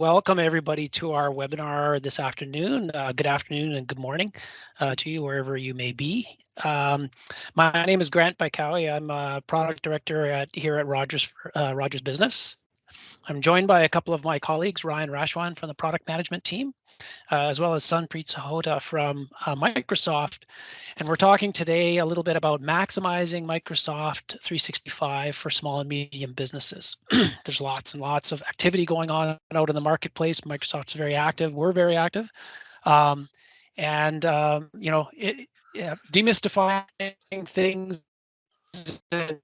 welcome everybody to our webinar this afternoon. Good afternoon and good morning to you wherever you may be. My name is Grant Baikawi. I'm a product director here at Rogers Business. I'm joined by a couple of my colleagues, Ryan Rashwan from the product management team, as well as Sunpreet Sahota from Microsoft. And we're talking today a little bit about maximizing Microsoft 365 for small and medium businesses. There's lots and lots of activity going on out in the marketplace. Microsoft's very active. We're very active. Demystifying things and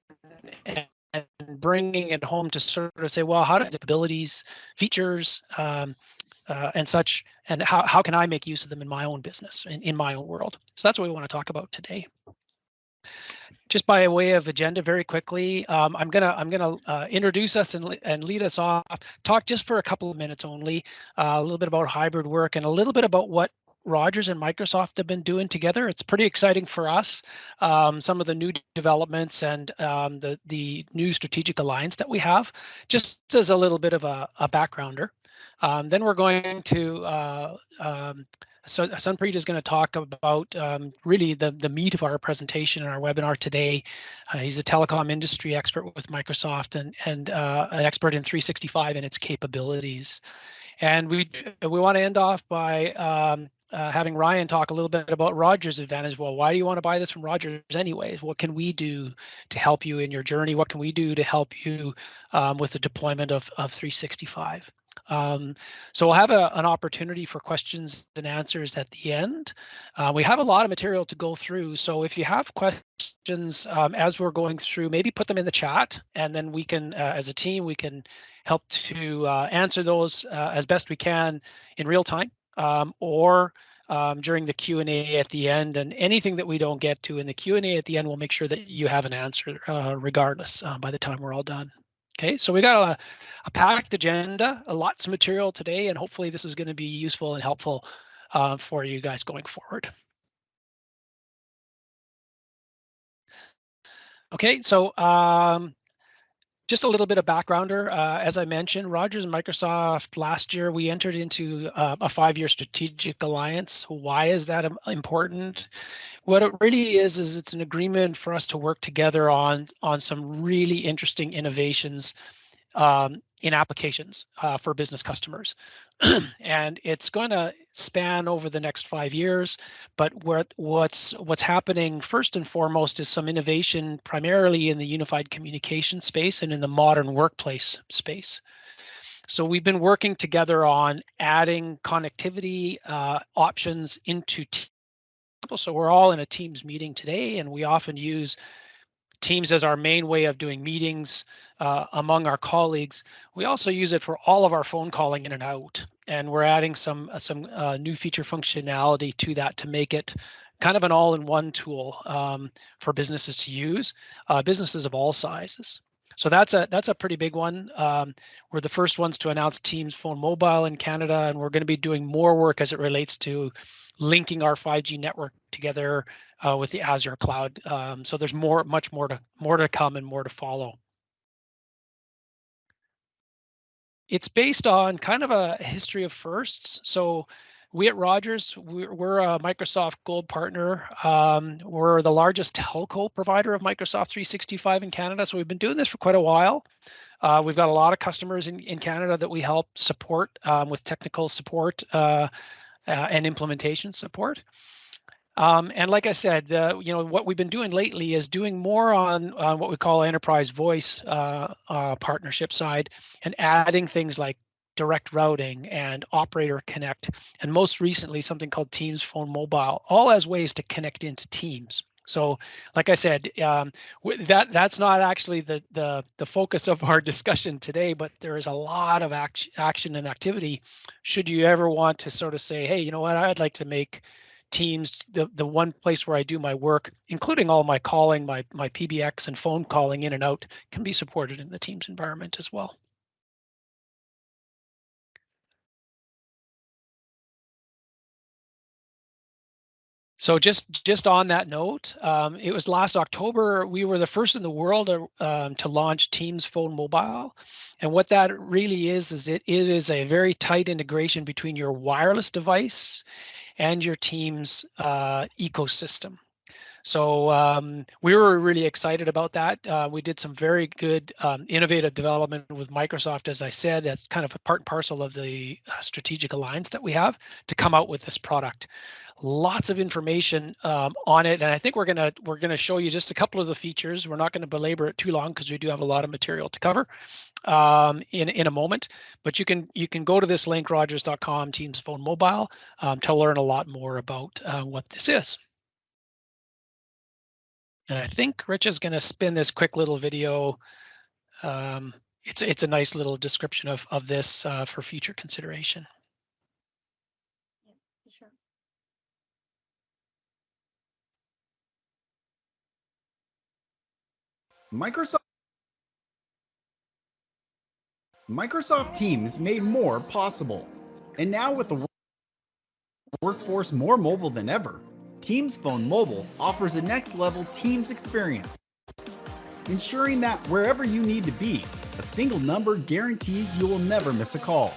bringing it home to sort of say, well, how does abilities, features, and such, and how can I make use of them in my own business, in my own world? So that's what we want to talk about today. Just by way of agenda, very quickly, I'm gonna introduce us and lead us off. Talk just for a couple of minutes only, a little bit about hybrid work and a little bit about what Rogers and Microsoft have been doing together. It's pretty exciting for us. Some of the new developments and the new strategic alliance that we have, just as a little bit of a backgrounder. Then we're going to, so Sunpreet is going to talk about really the meat of our presentation and our webinar today. He's a telecom industry expert with Microsoft and an expert in 365 and its capabilities. And we want to end off by having Ryan talk a little bit about Rogers' advantage. Well, why do you want to buy this from Rogers anyways? What can we do to help you in your journey? What can we do to help you with the deployment of 365? So we'll have an opportunity for questions and answers at the end. We have a lot of material to go through. So if you have questions as we're going through, maybe put them in the chat, and then we can, as a team, we can help to answer those as best we can in real time, or during the Q&A at the end. And anything that we don't get to in the Q&A at the end, we'll make sure that you have an answer regardless by the time we're all done. Okay, so we got a packed agenda, lots of material today, and hopefully this is going to be useful and helpful for you guys going forward. Okay, so just a little bit of backgrounder. As I mentioned, Rogers and Microsoft last year, we entered into a 5-year strategic alliance. Why is that important? What it really is it's an agreement for us to work together on some really interesting innovations in applications for business customers. And it's going to span over the next 5 years, but what's happening first and foremost is some innovation primarily in the unified communication space and in the modern workplace space. So we've been working together on adding connectivity options into Teams. So we're all in a Teams meeting today, and we often use Teams as our main way of doing meetings among our colleagues. We also use it for all of our phone calling in and out, and we're adding some new feature functionality to that to make it kind of an all-in-one tool for businesses to use, businesses of all sizes. So that's a pretty big one. We're the first ones to announce Teams Phone Mobile in Canada, and we're going to be doing more work as it relates to linking our 5G network together with the Azure cloud. So there's much more to come and more to follow. It's based on kind of a history of firsts. So we at Rogers, we're a Microsoft Gold partner. We're the largest telco provider of Microsoft 365 in Canada. So we've been doing this for quite a while. We've got a lot of customers in Canada that we help support with technical support and implementation support. And like I said, what we've been doing lately is doing more on what we call enterprise voice partnership side, and adding things like direct routing and operator connect, and most recently something called Teams Phone Mobile, all as ways to connect into Teams. So like I said, that's not actually the focus of our discussion today, but there is a lot of action and activity should you ever want to sort of say, hey, you know what, I'd like to make Teams the one place where I do my work, including all my calling, my PBX and phone calling in and out, can be supported in the Teams environment as well. So just on that note, it was last October, we were the first in the world to launch Teams Phone Mobile. And what that really is it is a very tight integration between your wireless device and your Teams ecosystem. So we were really excited about that. We did some very good innovative development with Microsoft, as I said, as kind of a part and parcel of the strategic alliance that we have to come out with this product. Lots of information on it, and I think we're gonna show you just a couple of the features. We're not going to belabor it too long because we do have a lot of material to cover in a moment. But you can go to this link, rogers.com Teams Phone Mobile, to learn a lot more about what this is. And I think Rich is going to spin this quick little video. It's a nice little description of this for future consideration. Yeah, sure. Microsoft Teams made more possible. And now with the workforce more mobile than ever, Teams Phone Mobile offers a next level Teams experience, ensuring that wherever you need to be, a single number guarantees you will never miss a call.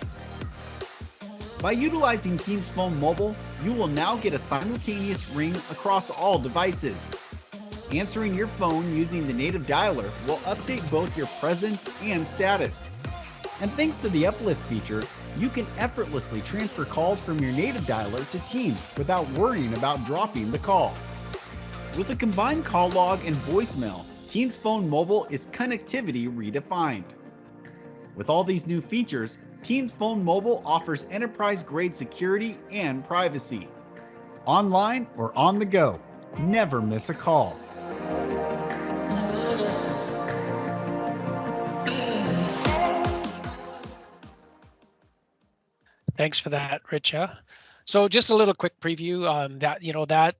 By utilizing Teams Phone Mobile, you will now get a simultaneous ring across all devices. Answering your phone using the native dialer will update both your presence and status. And thanks to the Uplift feature, you can effortlessly transfer calls from your native dialer to Teams without worrying about dropping the call. With a combined call log and voicemail, Teams Phone Mobile is connectivity redefined. With all these new features, Teams Phone Mobile offers enterprise-grade security and privacy. Online or on the go, never miss a call. Thanks for that, Rich. So just a little quick preview.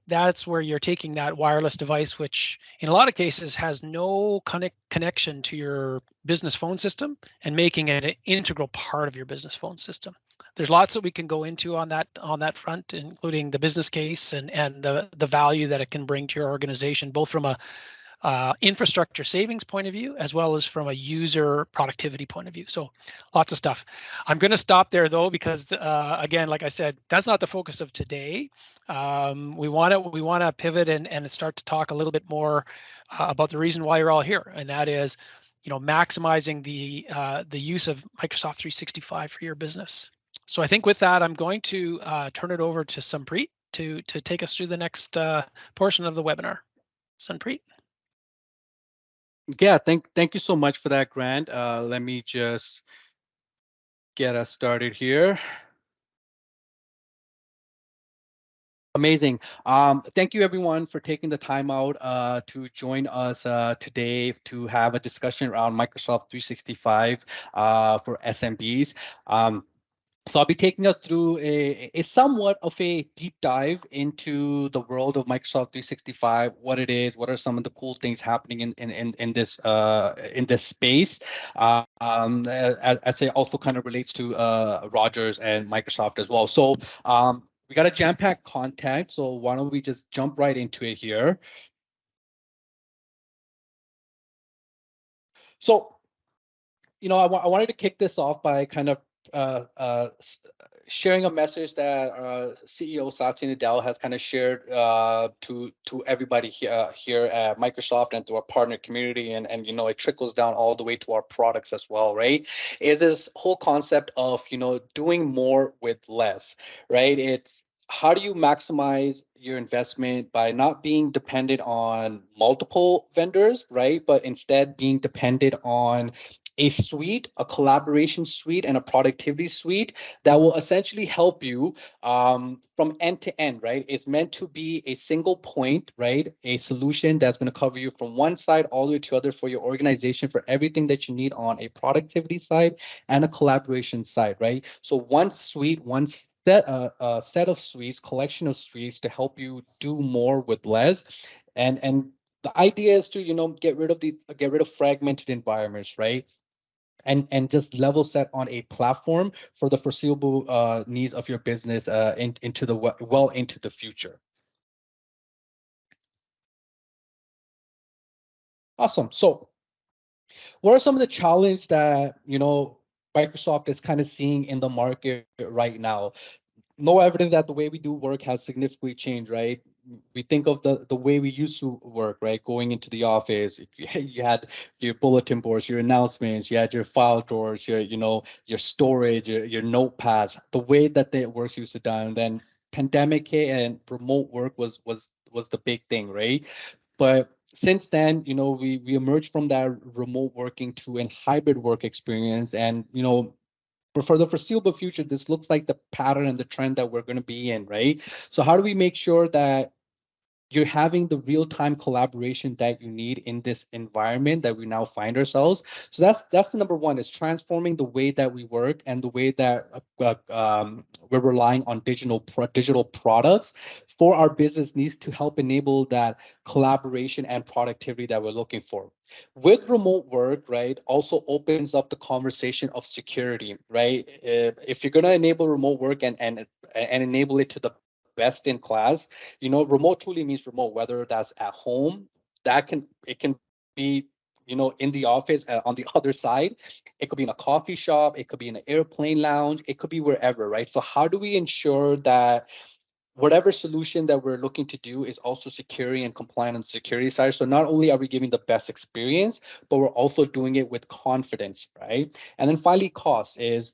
That's where you're taking that wireless device, which in a lot of cases has no connection to your business phone system, and making it an integral part of your business phone system. There's lots that we can go into on that front, including the business case and the value that it can bring to your organization, both from a infrastructure savings point of view, as well as from a user productivity point of view. So lots of stuff. I'm going to stop there though, because again, like I said, that's not the focus of today. We want to pivot and start to talk a little bit more about the reason why you're all here, and that is, maximizing the use of Microsoft 365 for your business. So I think with that, I'm going to turn it over to Sanpreet to take us through the next portion of the webinar. Sanpreet. Yeah, thank you so much for that, Grant. Let me just get us started here. Amazing. Thank you everyone for taking the time out to join us today to have a discussion around Microsoft 365 for SMBs. So I'll be taking us through a somewhat of a deep dive into the world of Microsoft 365, what it is, what are some of the cool things happening in this space, as it also kind of relates to Rogers and Microsoft as well. So we got a jam-packed content, so why don't we just jump right into it here. So, I wanted to kick this off by kind of sharing a message that CEO Satya Nadella has kind of shared to everybody here at Microsoft and to our partner community, and it trickles down all the way to our products as well, right? Is this whole concept of doing more with less, right? It's how do you maximize your investment by not being dependent on multiple vendors, right? But instead being dependent on a suite, a collaboration suite, and a productivity suite that will essentially help you from end to end, right? It's meant to be a single point, right? A solution that's going to cover you from one side all the way to other for your organization for everything that you need on a productivity side and a collaboration side, right? So one suite, one set of suites, collection of suites to help you do more with less, and the idea is to get rid of fragmented environments, right? And just level set on a platform for the foreseeable needs of your business into the future. Awesome. So what are some of the challenges that, Microsoft is kind of seeing in the market right now? No evidence that the way we do work has significantly changed, right? We think of the way we used to work, right? Going into the office, you had your bulletin boards, your announcements, you had your file drawers, your storage, your notepads. The way that the works used to done, and then pandemic hit and remote work was the big thing, right? But since then, we emerged from that remote working to a hybrid work experience, and but for the foreseeable future, this looks like the pattern and the trend that we're going to be in, right? So how do we make sure that you're having the real-time collaboration that you need in this environment that we now find ourselves? So that's the number one, is transforming the way that we work and the way that we're relying on digital products for our business needs to help enable that collaboration and productivity that we're looking for. With remote work, right, also opens up the conversation of security, right? If you're going to enable remote work and enable it to the best in class, remote truly means remote, whether that's at home, it can be, in the office, on the other side, it could be in a coffee shop, it could be in an airplane lounge, it could be wherever, right? So how do we ensure that whatever solution that we're looking to do is also security and compliant on the security side? So not only are we giving the best experience, but we're also doing it with confidence, right? And then finally, cost is,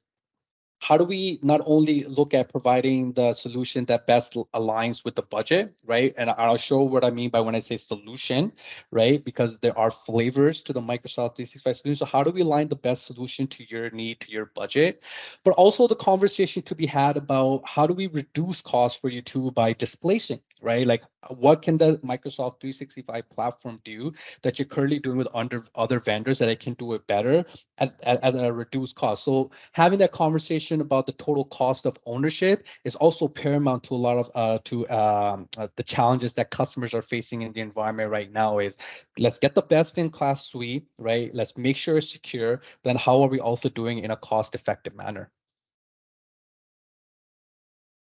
how do we not only look at providing the solution that best aligns with the budget, right? And I'll show what I mean by when I say solution, right? Because there are flavors to the Microsoft 365 solution. So how do we align the best solution to your need, to your budget? But also the conversation to be had about how do we reduce costs for you too by displacing, right? Like, what can the Microsoft 365 platform do that you're currently doing with under other vendors that it can do it better at a reduced cost? So having that conversation about the total cost of ownership is also paramount to a lot of the challenges that customers are facing in the environment right now. Is, let's get the best in class suite, right? Let's make sure it's secure. Then how are we also doing it in a cost effective manner?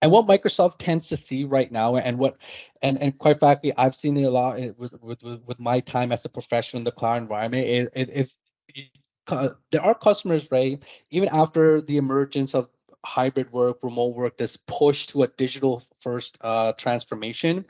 And what Microsoft tends to see right now, and quite frankly, I've seen it a lot with my time as a professional in the cloud environment, is there are customers, right, even after the emergence of hybrid work, remote work, this push to a digital first transformation,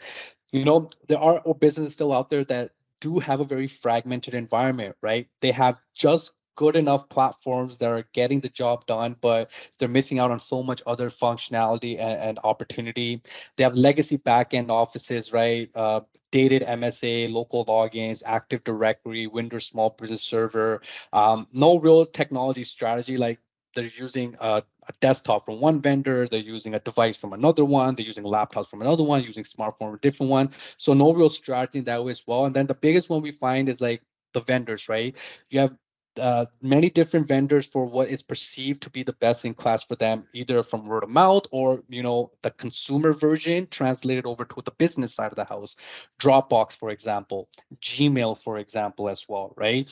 there are businesses still out there that do have a very fragmented environment, right? They have just good enough platforms that are getting the job done, but they're missing out on so much other functionality and opportunity. They have legacy backend offices, right? Dated MSA, local logins, Active Directory, Windows Small Business Server, no real technology strategy. Like, they're using a desktop from one vendor, they're using a device from another one, they're using laptops from another one, using smartphone from a different one. So no real strategy in that way as well. And then the biggest one we find is like the vendors, right? You have many different vendors for what is perceived to be the best in class for them, either from word of mouth or the consumer version translated over to the business side of the house. Dropbox, for example, Gmail, for example, as well, right?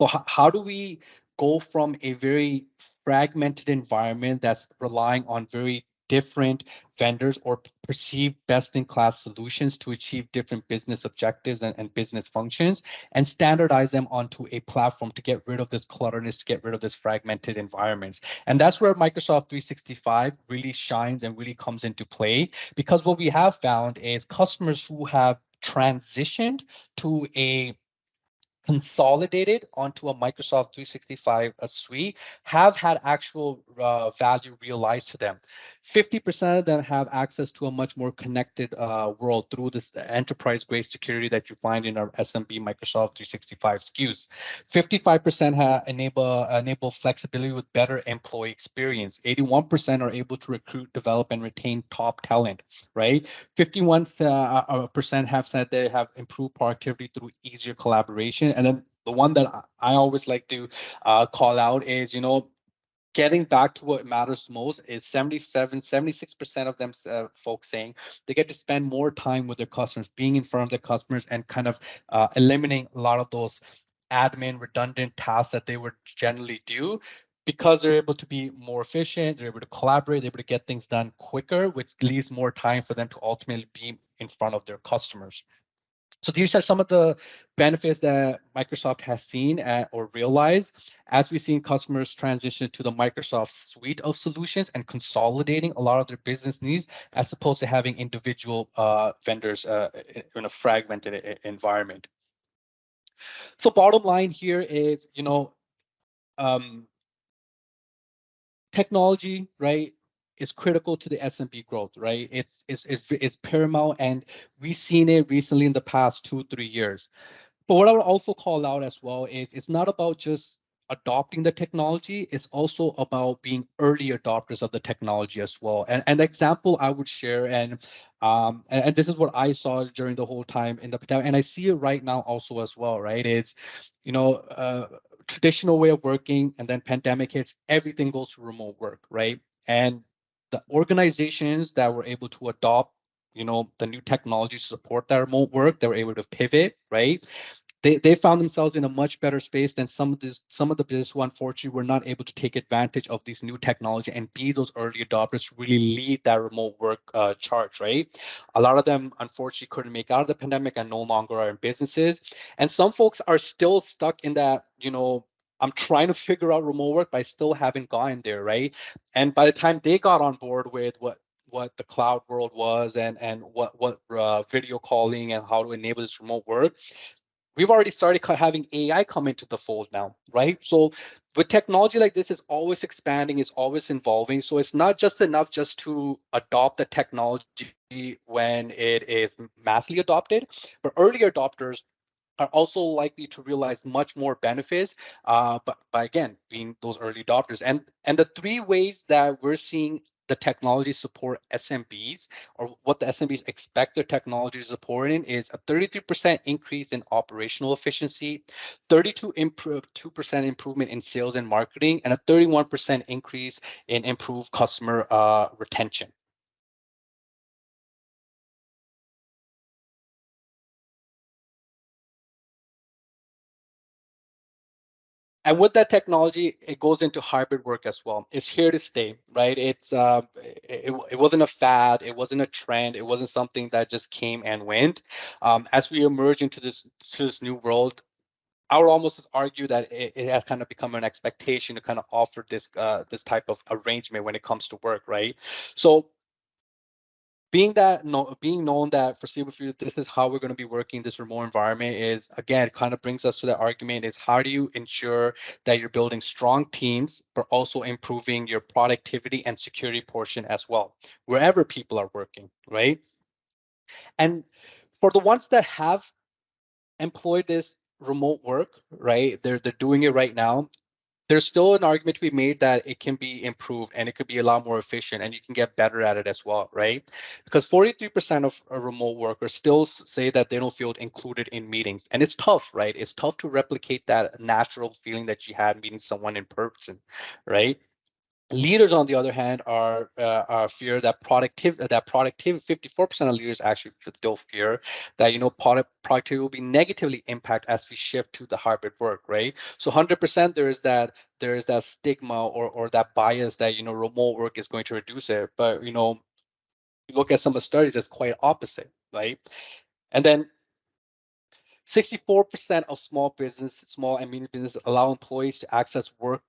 So how do we go from a very fragmented environment that's relying on very different vendors or perceived best-in-class solutions to achieve different business objectives and business functions, and standardize them onto a platform to get rid of this clutterness, to get rid of this fragmented environments? And that's where Microsoft 365 really shines and really comes into play, because what we have found is customers who have transitioned to a consolidated onto a Microsoft 365 suite have had actual value realized to them. 50% of them have access to a much more connected world through this enterprise-grade security that you find in our SMB Microsoft 365 SKUs. 55% enable flexibility with better employee experience. 81% are able to recruit, develop, and retain top talent, right? 51% have said they have improved productivity through easier collaboration. And then the one that I always like to call out is, getting back to what matters most is 76% of them folks saying they get to spend more time with their customers, being in front of their customers, and kind of eliminating a lot of those admin redundant tasks that they would generally do, because they're able to be more efficient, they're able to collaborate, they're able to get things done quicker, which leaves more time for them to ultimately be in front of their customers. So these are some of the benefits that Microsoft has seen or realized as we've seen customers transition to the Microsoft suite of solutions and consolidating a lot of their business needs as opposed to having individual vendors in a fragmented environment. So bottom line here is, technology, right, is critical to the SMB growth, right? It's paramount, and we've seen it recently in the past 2-3 years. But what I would also call out as well is it's not about just adopting the technology, it's also about being early adopters of the technology as well. And the example I would share, and this is what I saw during the whole time in the pandemic, and I see it right now also as well, right? It's, traditional way of working, and then pandemic hits, everything goes to remote work, right? And the organizations that were able to adopt, the new technology to support that remote work, they were able to pivot, right? They found themselves in a much better space than some of the business who unfortunately were not able to take advantage of these new technology and be those early adopters, really lead that remote work charge, right? A lot of them unfortunately couldn't make out of the pandemic and no longer are in businesses, and some folks are still stuck in that, I'm trying to figure out remote work, but I still haven't gotten there, right? And by the time they got on board with what the cloud world was and what video calling and how to enable this remote work, we've already started having AI come into the fold now, right? So with technology like this, is always expanding, it's always evolving. So it's not just enough just to adopt the technology when it is massively adopted, but early adopters are also likely to realize much more benefits, but by again being those early adopters. And the three ways that we're seeing the technology support SMBs, or what the SMBs expect their technology to support in, is a 33% increase in operational efficiency, 2% improvement in sales and marketing, and a 31% increase in improved customer retention. And with that technology, it goes into hybrid work as well. It's here to stay, right? It wasn't a fad, it wasn't a trend, it wasn't something that just came and went. As we emerge into this new world, I would almost argue that it has kind of become an expectation to kind of offer this type of arrangement when it comes to work, right? So being known that foreseeable future, this is how we're going to be working this remote environment, is again kind of brings us to the argument is, how do you ensure that you're building strong teams but also improving your productivity and security portion as well wherever people are working, right? And for the ones that have employed this remote work, right, they're doing it right now, there's still an argument to be made that it can be improved and it could be a lot more efficient and you can get better at it as well, right? Because 43% of remote workers still say that they don't feel included in meetings. And it's tough, right? It's tough to replicate that natural feeling that you had meeting someone in person, right? Leaders, on the other hand, are fear that productivity. 54% of leaders actually still fear that productivity will be negatively impacted as we shift to the hybrid work, right? So 100% there is that stigma or that bias that remote work is going to reduce it, but you look at some of the studies, it's quite opposite, right? And then 64% of small and medium business allow employees to access work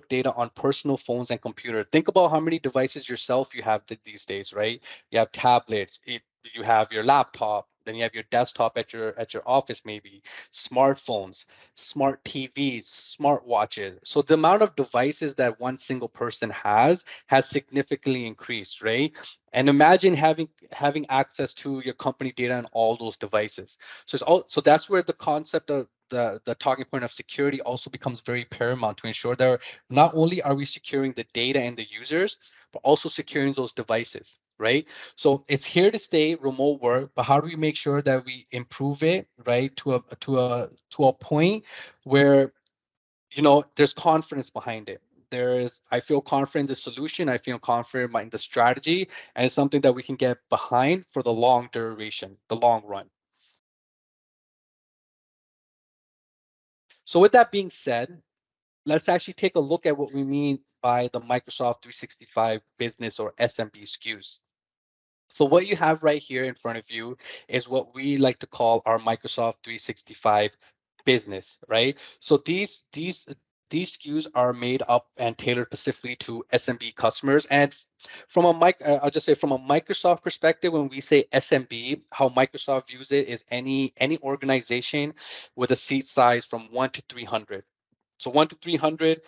data on personal phones and computer. Think about how many devices yourself you have these days, right? You have tablets, you have your laptop, then you have your desktop at your office, maybe smartphones, smart TVs, smart watches. So the amount of devices that one single person has significantly increased, right? And imagine having access to your company data on all those devices. So that's where the concept of the talking point of security also becomes very paramount, to ensure that not only are we securing the data and the users, but also securing those devices, right? So it's here to stay, remote work, but how do we make sure that we improve it, right, to a point where there's confidence behind it. I feel confident in the solution, I feel confident in the strategy, and it's something that we can get behind for the long duration, the long run. So with that being said, let's actually take a look at what we mean by the Microsoft 365 business or SMB SKUs. So what you have right here in front of you is what we like to call our Microsoft 365 business, right? So these SKUs are made up and tailored specifically to SMB customers. And from a I'll just say from a Microsoft perspective, when we say SMB, how Microsoft views it is any organization with a seat size from 1 to 300. So 1 to 300,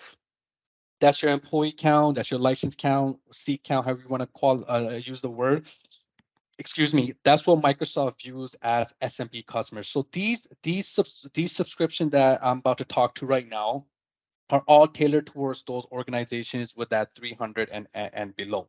that's your employee count, that's your license count, seat count, however you want to use the word. Excuse me, that's what Microsoft views as SMB customers. So these subscriptions that I'm about to talk to right now are all tailored towards those organizations with that 300 and below.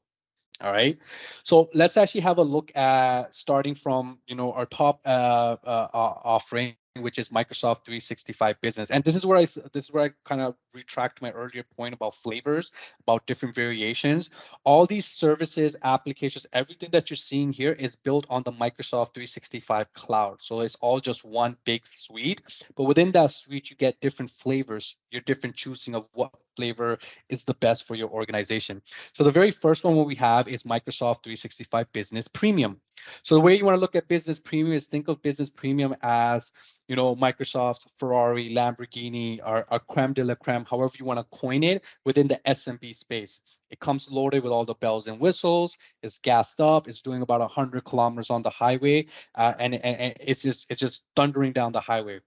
All right. So let's actually have a look at starting from our top offering, which is Microsoft 365 Business. And this is where I kind of retract my earlier point about flavors, about different variations. All these services, applications, everything that you're seeing here is built on the Microsoft 365 cloud. So it's all just one big suite. But within that suite, you get different flavors. You're different choosing of what flavor is the best for your organization. So the very first one we have is Microsoft 365 Business Premium. So the way you want to look at Business Premium is think of Business Premium as Microsoft's Ferrari, Lamborghini, or creme de la creme, however you want to coin it within the SMB space. It comes loaded with all the bells and whistles. It's gassed up. It's doing about 100 kilometers on the highway, and it's just thundering down the highway.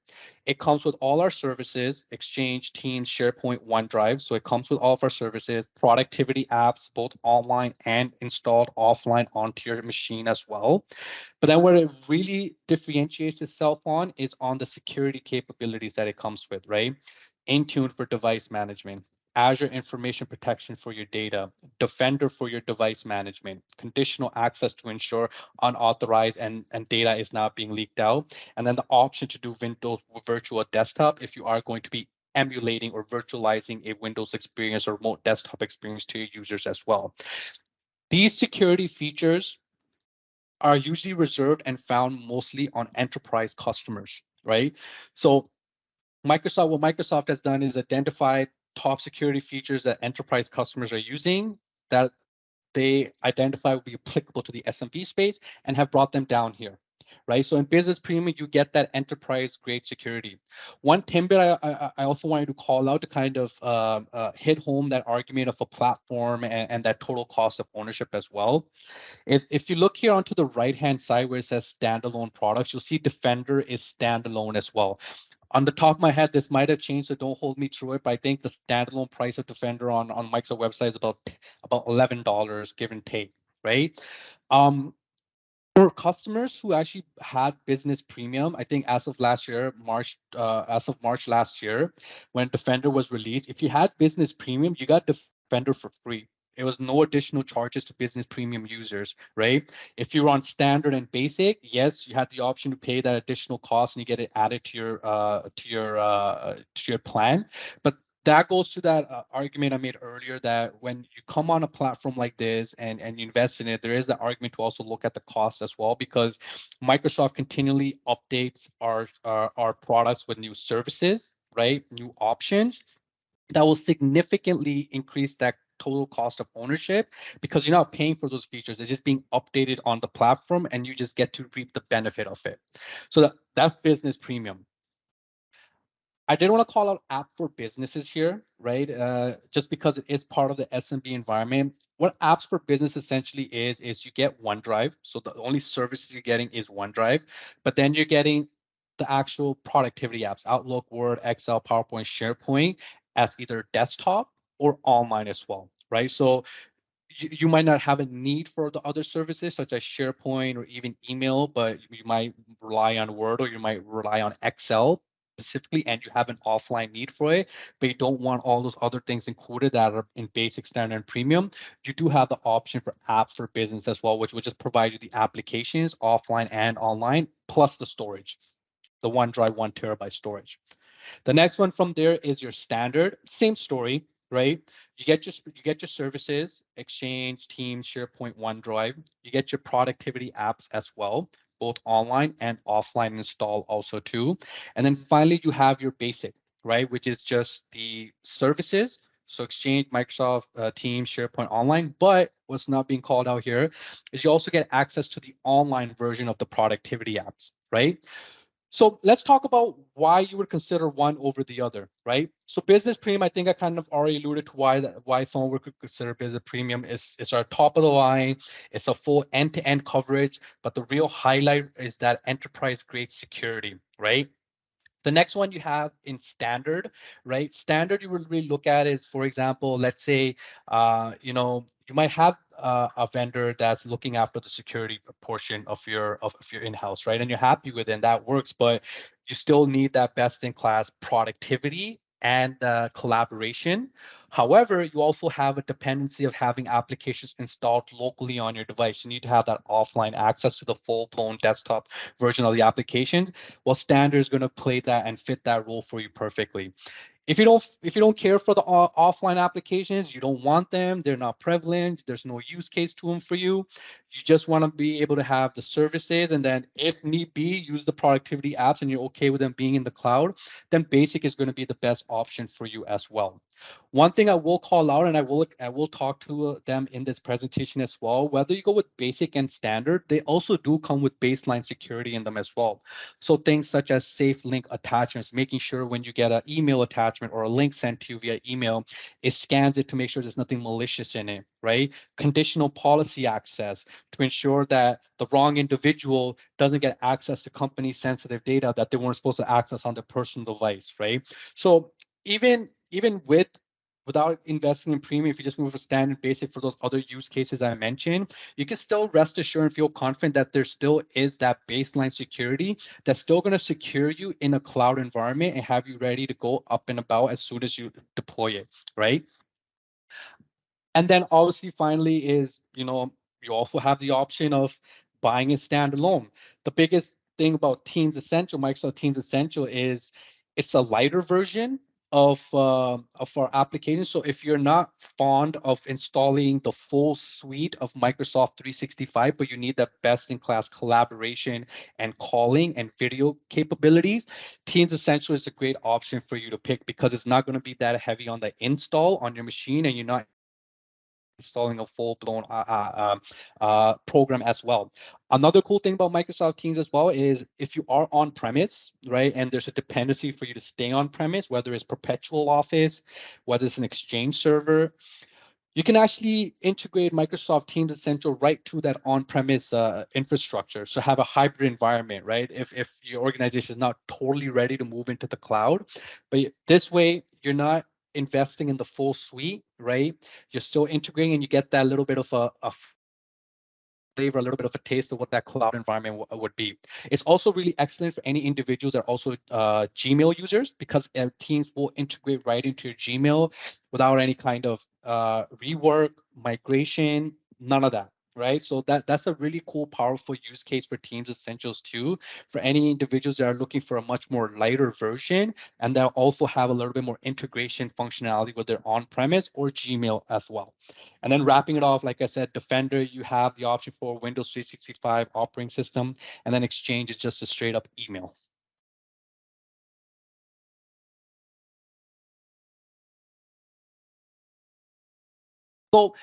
It comes with all our services: Exchange, Teams, SharePoint, OneDrive. So it comes with all of our services, productivity apps, both online and installed offline onto your machine as well. But then where it really differentiates itself on is on the security capabilities that it comes with, right? Intune for device management, Azure information protection for your data, Defender for your device management, conditional access to ensure unauthorized and data is not being leaked out, and then the option to do Windows virtual desktop if you are going to be emulating or virtualizing a Windows experience or remote desktop experience to your users as well. These security features are usually reserved and found mostly on enterprise customers, right? So what Microsoft has done is identify top security features that enterprise customers are using that they identify will be applicable to the SMB space and have brought them down here, right? So in Business Premium, you get that enterprise grade security. One tidbit I also wanted to call out to kind of hit home that argument of a platform and that total cost of ownership as well. If you look here onto the right-hand side where it says standalone products, you'll see Defender is standalone as well. On the top of my head, this might have changed, so don't hold me to it. But I think the standalone price of Defender on Microsoft website is about $11, give and take, right? For customers who actually had Business Premium, I think as of March last year, when Defender was released, if you had Business Premium, you got Defender for free. It was no additional charges to Business Premium users, right? If you're on Standard and Basic, yes, you had the option to pay that additional cost and you get it added to your plan. But that goes to that argument I made earlier that when you come on a platform like this and you invest in it, there is the argument to also look at the cost as well, because Microsoft continually updates our products with new services, right? New options that will significantly increase that total cost of ownership, because you're not paying for those features. It's just being updated on the platform and you just get to reap the benefit of it. So that's Business Premium. I did want to call out app for businesses here, right? Just because it is part of the SMB environment. What apps for business essentially is you get OneDrive. So the only services you're getting is OneDrive, but then you're getting the actual productivity apps, Outlook, Word, Excel, PowerPoint, SharePoint, as either desktop or online as well, right? So you might not have a need for the other services such as SharePoint or even email, but you might rely on Word or you might rely on Excel specifically, and you have an offline need for it, but you don't want all those other things included that are in basic, standard, and premium. You do have the option for apps for business as well, which will just provide you the applications offline and online, plus the storage, the OneDrive 1 terabyte storage. The next one from there is your standard, same story, right? You get your services, Exchange, Teams, SharePoint, OneDrive. You get your productivity apps as well, both online and offline install also too. And then finally, you have your basic, right, which is just the services. So Exchange, Microsoft Teams, SharePoint Online. But what's not being called out here is you also get access to the online version of the productivity apps, right? So let's talk about why you would consider one over the other, right? So business premium, I think I kind of already alluded to why someone would consider business premium is our top of the line. It's a full end-to-end coverage, but the real highlight is that enterprise grade security, right? The next one you have in standard, right? Standard you would really look at is, for example, let's say, you might have a vendor that's looking after the security portion of your in-house, right? And you're happy with it, and that works, but you still need that best-in-class productivity and collaboration. However, you also have a dependency of having applications installed locally on your device. You need to have that offline access to the full-blown desktop version of the application. Well, standard is going to play that and fit that role for you perfectly. If you don't care for the offline applications, you don't want them, they're not prevalent, there's no use case to them for you. You just want to be able to have the services, and then if need be, use the productivity apps, and you're okay with them being in the cloud, then basic is going to be the best option for you as well. One thing I will call out, and I will talk to them in this presentation as well, whether you go with basic and standard, they also do come with baseline security in them as well. So things such as safe link attachments, making sure when you get an email attachment or a link sent to you via email, it scans it to make sure there's nothing malicious in it, right? Conditional policy access to ensure that the wrong individual doesn't get access to company sensitive data that they weren't supposed to access on their personal device, right? So even without investing in premium, if you just move for standard basic for those other use cases I mentioned, you can still rest assured and feel confident that there still is that baseline security that's still going to secure you in a cloud environment and have you ready to go up and about as soon as you deploy it, right? And then obviously finally is, you also have the option of buying it standalone. The biggest thing about Teams Essential, Microsoft Teams Essential, is it's a lighter version of our application. So if you're not fond of installing the full suite of Microsoft 365, but you need the best-in-class collaboration and calling and video capabilities, Teams Essential is a great option for you to pick because it's not going to be that heavy on the install on your machine, and you're not installing a full-blown program as well. Another cool thing about Microsoft Teams as well is if you are on premise, right, and there's a dependency for you to stay on premise, whether it's perpetual office, whether it's an Exchange server, you can actually integrate Microsoft Teams Essential right to that on-premise infrastructure. So have a hybrid environment, right? If your organization is not totally ready to move into the cloud, but this way you're not investing in the full suite, right? You're still integrating, and you get that little bit of a flavor, a little bit of a taste of what that cloud environment would be. It's also really excellent for any individuals that are also Gmail users, because Teams will integrate right into your Gmail without any kind of rework, migration, none of that. Right. So that's a really cool, powerful use case for Teams Essentials too, for any individuals that are looking for a much more lighter version, and they'll also have a little bit more integration functionality with their on-premise or Gmail as well. And then wrapping it off, like I said, Defender, you have the option for Windows 365 operating system, and then Exchange is just a straight up email. So,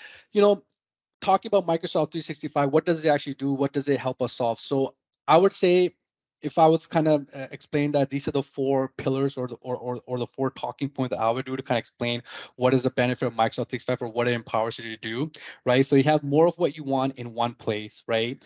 talking about Microsoft 365, what does it actually do? What does it help us solve? So I would say, if I was kind of explain that these are the four pillars or the four talking points that I would do to kind of explain what is the benefit of Microsoft 365 or what it empowers you to do, right? So you have more of what you want in one place, right?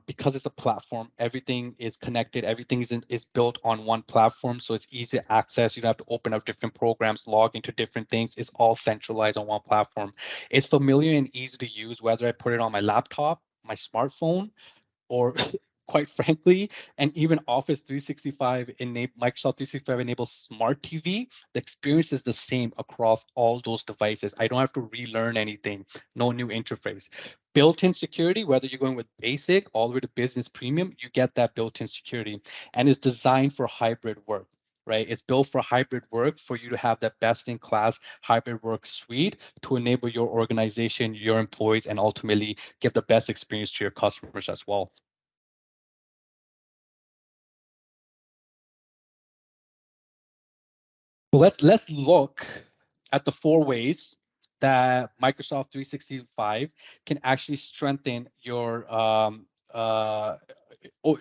Because it's a platform, everything is connected, everything is built on one platform, so it's easy to access. You don't have to open up different programs, log into different things. It's all centralized on one platform. It's familiar and easy to use, whether I put it on my laptop, my smartphone, or quite frankly, and even Office 365 Microsoft 365 enables smart TV. The experience is the same across all those devices. I don't have to relearn anything, no new interface. Built-in security, whether you're going with basic all the way to business premium, you get that built-in security, and it's designed for hybrid work. Right, it's built for hybrid work, for you to have that best-in-class hybrid work suite to enable your organization, your employees, and ultimately give the best experience to your customers as well. Well, let's look at the 4 ways that Microsoft 365 can actually strengthen your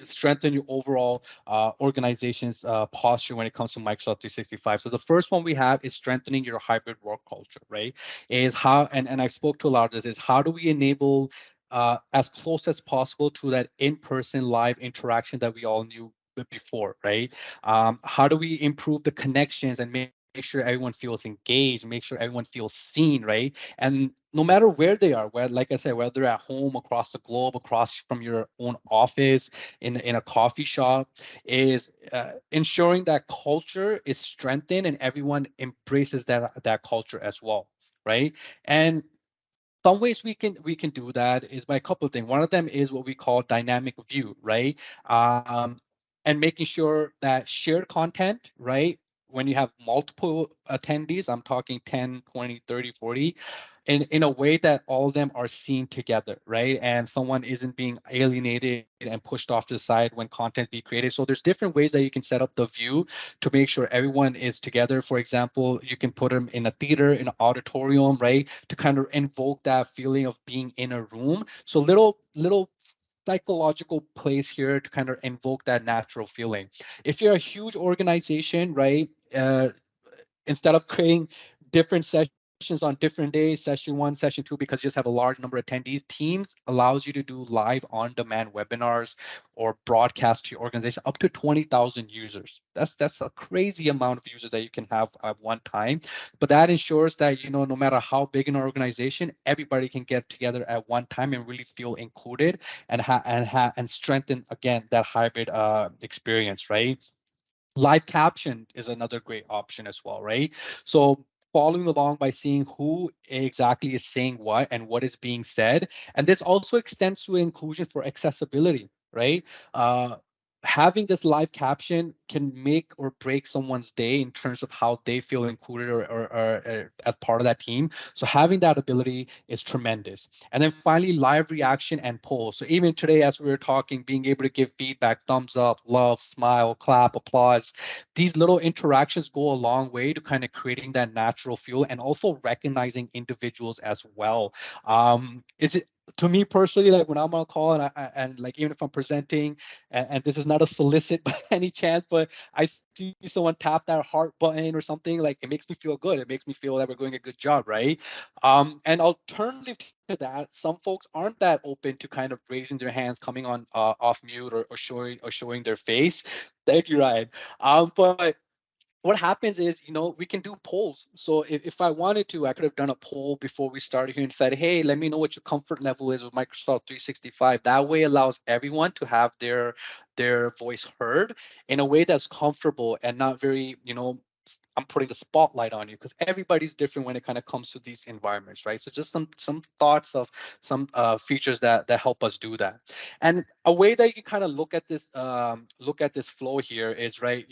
strengthen your overall organization's posture when it comes to Microsoft 365. So the first one we have is strengthening your hybrid work culture, right? Is how, and I spoke to a lot of this, is how do we enable as close as possible to that in-person live interaction that we all knew before, right? How do we improve the connections and make sure everyone feels engaged, make sure everyone feels seen, right? And no matter where they are, where, like I said, whether they're at home, across the globe, across from your own office, in a coffee shop, is ensuring that culture is strengthened and everyone embraces that culture as well, right? And some ways we can do that is by a couple of things. One of them is what we call dynamic view, right? um, and making sure that shared content, right, when you have multiple attendees, I'm talking 10, 20, 30, 40, in a way that all of them are seen together, right? And someone isn't being alienated and pushed off to the side when content be created. So there's different ways that you can set up the view to make sure everyone is together. For example, you can put them in a theater, in an auditorium, right, to kind of invoke that feeling of being in a room. So little psychological place here to kind of invoke that natural feeling. If you're a huge organization, right, instead of creating different sessions on different days, session one, session two, because you just have a large number of attendees, Teams allows you to do live on-demand webinars or broadcast to your organization up to 20,000 users. That's a crazy amount of users that you can have at one time. But that ensures that, no matter how big an organization, everybody can get together at one time and really feel included and strengthen again that hybrid experience, right? Live caption is another great option as well, right? So following along by seeing who exactly is saying what and what is being said. And this also extends to inclusion for accessibility, right? Having this live caption can make or break someone's day in terms of how they feel included or as part of that team. So having that ability is tremendous. And then finally, live reaction and polls. So even today, as we were talking, being able to give feedback, thumbs up, love, smile, clap, applause, these little interactions go a long way to kind of creating that natural feel and also recognizing individuals as well. Is it to me personally, like when I'm on a call and like even if I'm presenting, and this is not a solicit by any chance, but I see someone tap that heart button or something, like it makes me feel good. It makes me feel that we're doing a good job, right? And alternative to that, some folks aren't that open to kind of raising their hands, coming on off mute or showing their face. Thank you, Ryan. But what happens is, we can do polls. So if I wanted to, I could have done a poll before we started here and said, hey, let me know what your comfort level is with Microsoft 365. That way allows everyone to have their voice heard in a way that's comfortable and not very, I'm putting the spotlight on you, because everybody's different when it kind of comes to these environments, right? So just some thoughts of some features that help us do that. And a way that you can kind of look at this flow here is, right,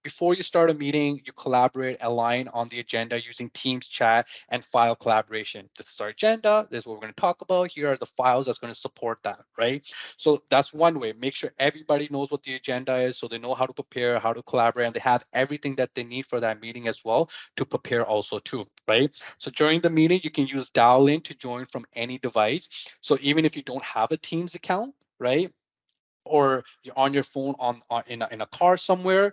before you start a meeting, you collaborate, align on the agenda using Teams chat and file collaboration. This is our agenda. This is what we're going to talk about. Here are the files that's going to support that, right? So that's one way. Make sure everybody knows what the agenda is, so they know how to prepare, how to collaborate, and they have everything that they need for that meeting as well to prepare also too, right? So during the meeting, you can use dial in to join from any device. So even if you don't have a Teams account, right, or you're on your phone in a car somewhere,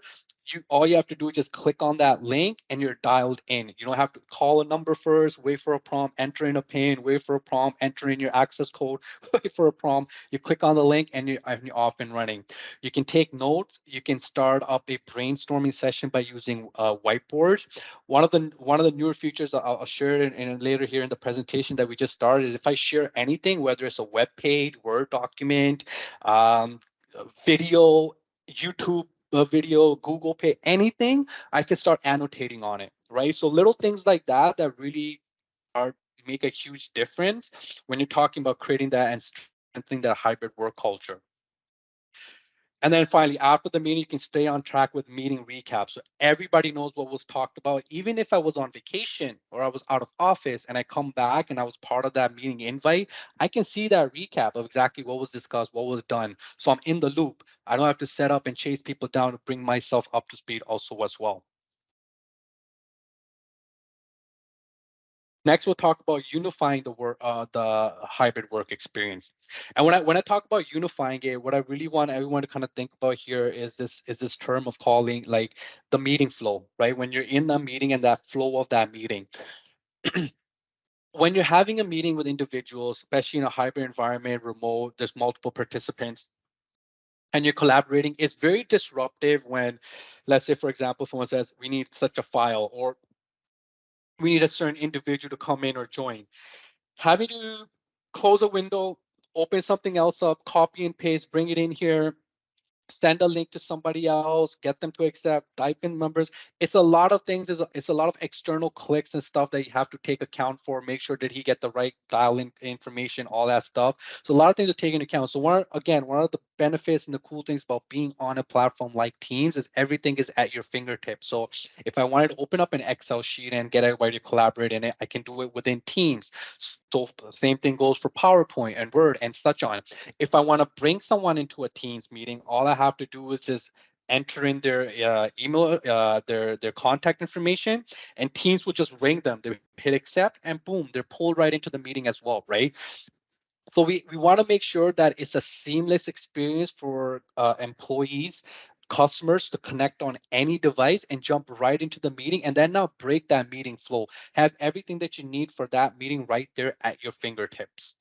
all you have to do is just click on that link and you're dialed in. You don't have to call a number first, wait for a prompt, enter in a pin, wait for a prompt, enter in your access code, wait for a prompt. You click on the link and you're off and running. You can take notes. You can start up a brainstorming session by using whiteboards. One of the newer features I'll share in later here in the presentation that we just started is if I share anything, whether it's a web page, Word document, um, video, YouTube video, Google Pay, anything, I can start annotating on it, right? So little things like that really are make a huge difference when you're talking about creating that and strengthening that hybrid work culture. And then finally, after the meeting, you can stay on track with meeting recaps. So everybody knows what was talked about. Even if I was on vacation or I was out of office and I come back and I was part of that meeting invite, I can see that recap of exactly what was discussed, what was done. So I'm in the loop. I don't have to set up and chase people down to bring myself up to speed also as well. Next, we'll talk about unifying the hybrid work experience. And when I talk about unifying it, what I really want everyone to kind of think about here is this term of calling like the meeting flow, right? When you're in a meeting and that flow of that meeting, when you're having a meeting with individuals, especially in a hybrid environment, remote, there's multiple participants, and you're collaborating, it's very disruptive when, let's say, for example, someone says, we need such a file, or we need a certain individual to come in or join. Having to close a window, open something else up, copy and paste, bring it in here, send a link to somebody else, get them to accept, type in numbers. It's a lot of things. It's a lot of external clicks and stuff that you have to take account for, make sure that he get the right dial in information, all that stuff. So a lot of things to take into account. So one of the benefits and the cool things about being on a platform like Teams is everything is at your fingertips. So if I wanted to open up an Excel sheet and get everybody to collaborate in it, I can do it within Teams. So same thing goes for PowerPoint and Word and such on. If I want to bring someone into a Teams meeting, all I have to do is just enter in their email, their contact information, and Teams will just ring them. They hit accept, and boom, they're pulled right into the meeting as well, right? So we want to make sure that it's a seamless experience for employees, customers to connect on any device and jump right into the meeting, and then now break that meeting flow. Have everything that you need for that meeting right there at your fingertips.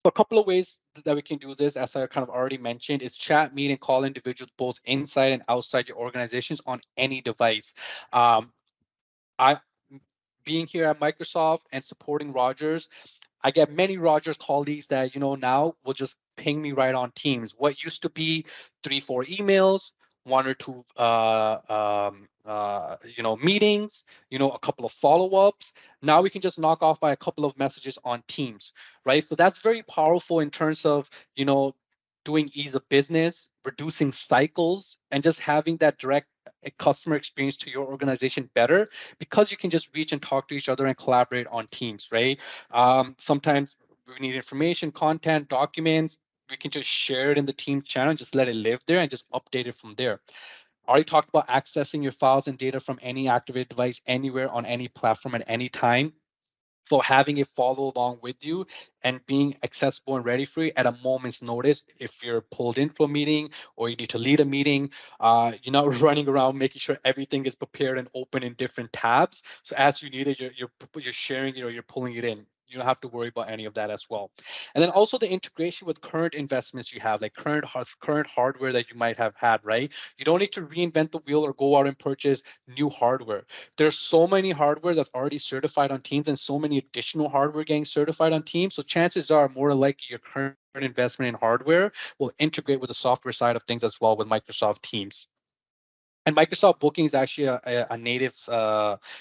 A couple of ways that we can do this, as I kind of already mentioned, is chat, meet, and call individuals both inside and outside your organizations on any device. I being here at Microsoft and supporting Rogers, I get many Rogers colleagues that, now will just ping me right on Teams. What used to be 3, 4 emails, one or two, meetings, a couple of follow-ups. Now we can just knock off by a couple of messages on Teams, right? So that's very powerful in terms of, doing ease of business, reducing cycles, and just having that direct customer experience to your organization better, because you can just reach and talk to each other and collaborate on Teams, right? Sometimes we need information, content, documents. We can just share it in the Teams channel and just let it live there and just update it from there. I already talked about accessing your files and data from any activated device anywhere on any platform at any time. So having it follow along with you and being accessible and ready for you at a moment's notice. If you're pulled into a meeting or you need to lead a meeting, you're not running around making sure everything is prepared and open in different tabs. So as you need it, you're sharing it or you're pulling it in. You don't have to worry about any of that as well. And then also the integration with current investments you have, like current hardware that you might have had, right? You don't need to reinvent the wheel or go out and purchase new hardware. There's so many hardware that's already certified on Teams and so many additional hardware getting certified on Teams. So chances are more likely your current investment in hardware will integrate with the software side of things as well with Microsoft Teams. And Microsoft Booking is actually a native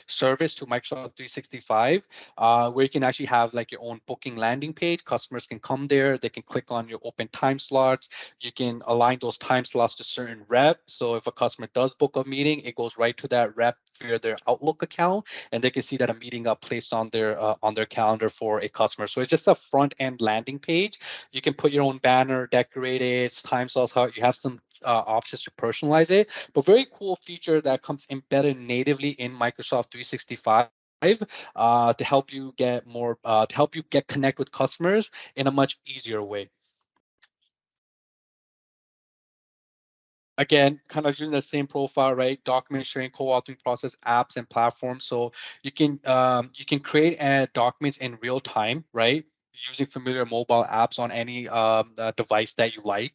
service to Microsoft 365, where you can actually have like your own booking landing page. Customers can come there, they can click on your open time slots. You can align those time slots to certain rep. So if a customer does book a meeting, it goes right to that rep via their Outlook account, and they can see that a meeting got placed on their calendar for a customer. So it's just a front end landing page. You can put your own banner, decorate it, time slots. How you have some options to personalize it, but very cool feature that comes embedded natively in Microsoft 365 to help you get connect with customers in a much easier way. Again, kind of using the same profile, right? Document sharing, co-authoring process, apps and platforms. So you can create documents in real time, right? Using familiar mobile apps on any device that you like,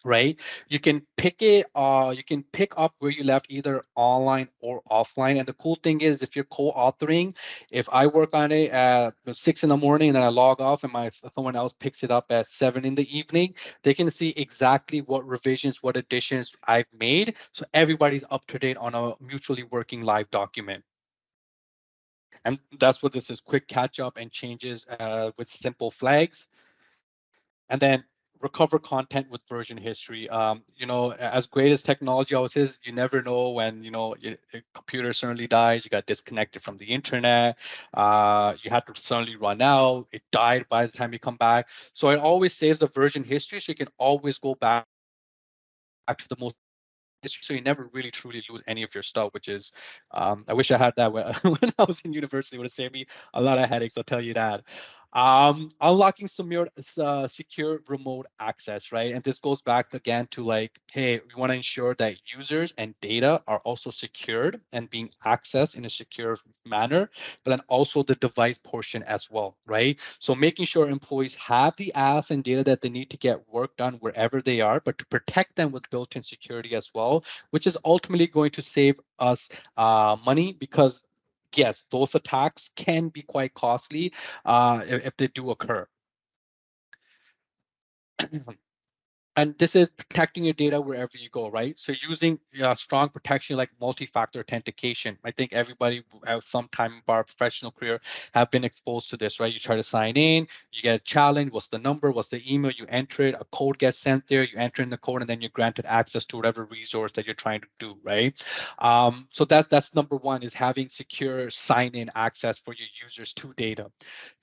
right? You can pick up where you left either online or offline. And the cool thing is if you're co-authoring, if I work on it at 6 in the morning and then I log off and someone else picks it up at 7 in the evening, they can see exactly what revisions, what additions I've made. So everybody's up to date on a mutually working live document. And that's what this is: quick catch up and changes with simple flags. And then recover content with version history. As great as technology always is, you never know when your computer suddenly dies, you got disconnected from the internet, you had to suddenly run out, it died by the time you come back. So it always saves the version history, so you can always go back to the most so you never really truly lose any of your stuff, which is, I wish I had that when, when I was in university. It would have saved me a lot of headaches, I'll tell you that. Unlocking secure remote access, right? And this goes back again to like, hey, we want to ensure that users and data are also secured and being accessed in a secure manner, but then also the device portion as well, right? So making sure employees have the apps and data that they need to get work done wherever they are, but to protect them with built-in security as well, which is ultimately going to save us money, because yes, those attacks can be quite costly if they do occur. And this is protecting your data wherever you go, right? So using strong protection like multi-factor authentication. I think everybody at some time in our professional career have been exposed to this, right? You try to sign in, you get a challenge, what's the number, what's the email, you enter it, a code gets sent there, you enter in the code, and then you're granted access to whatever resource that you're trying to do, right? So that's number one, is having secure sign-in access for your users to data.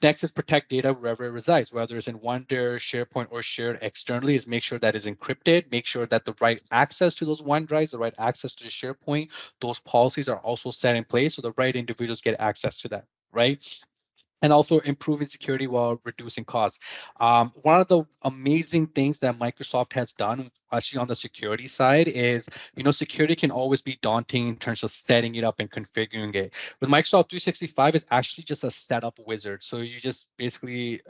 Next is protect data wherever it resides, whether it's in OneDrive, SharePoint, or shared externally, is make sure that is encrypted, make sure that the right access to those OneDrives, the right access to the SharePoint, those policies are also set in place so the right individuals get access to that, right? And also improving security while reducing costs. One of the amazing things that Microsoft has done, actually on the security side, is, security can always be daunting in terms of setting it up and configuring it. With Microsoft 365, it's actually just a setup wizard. So you just basically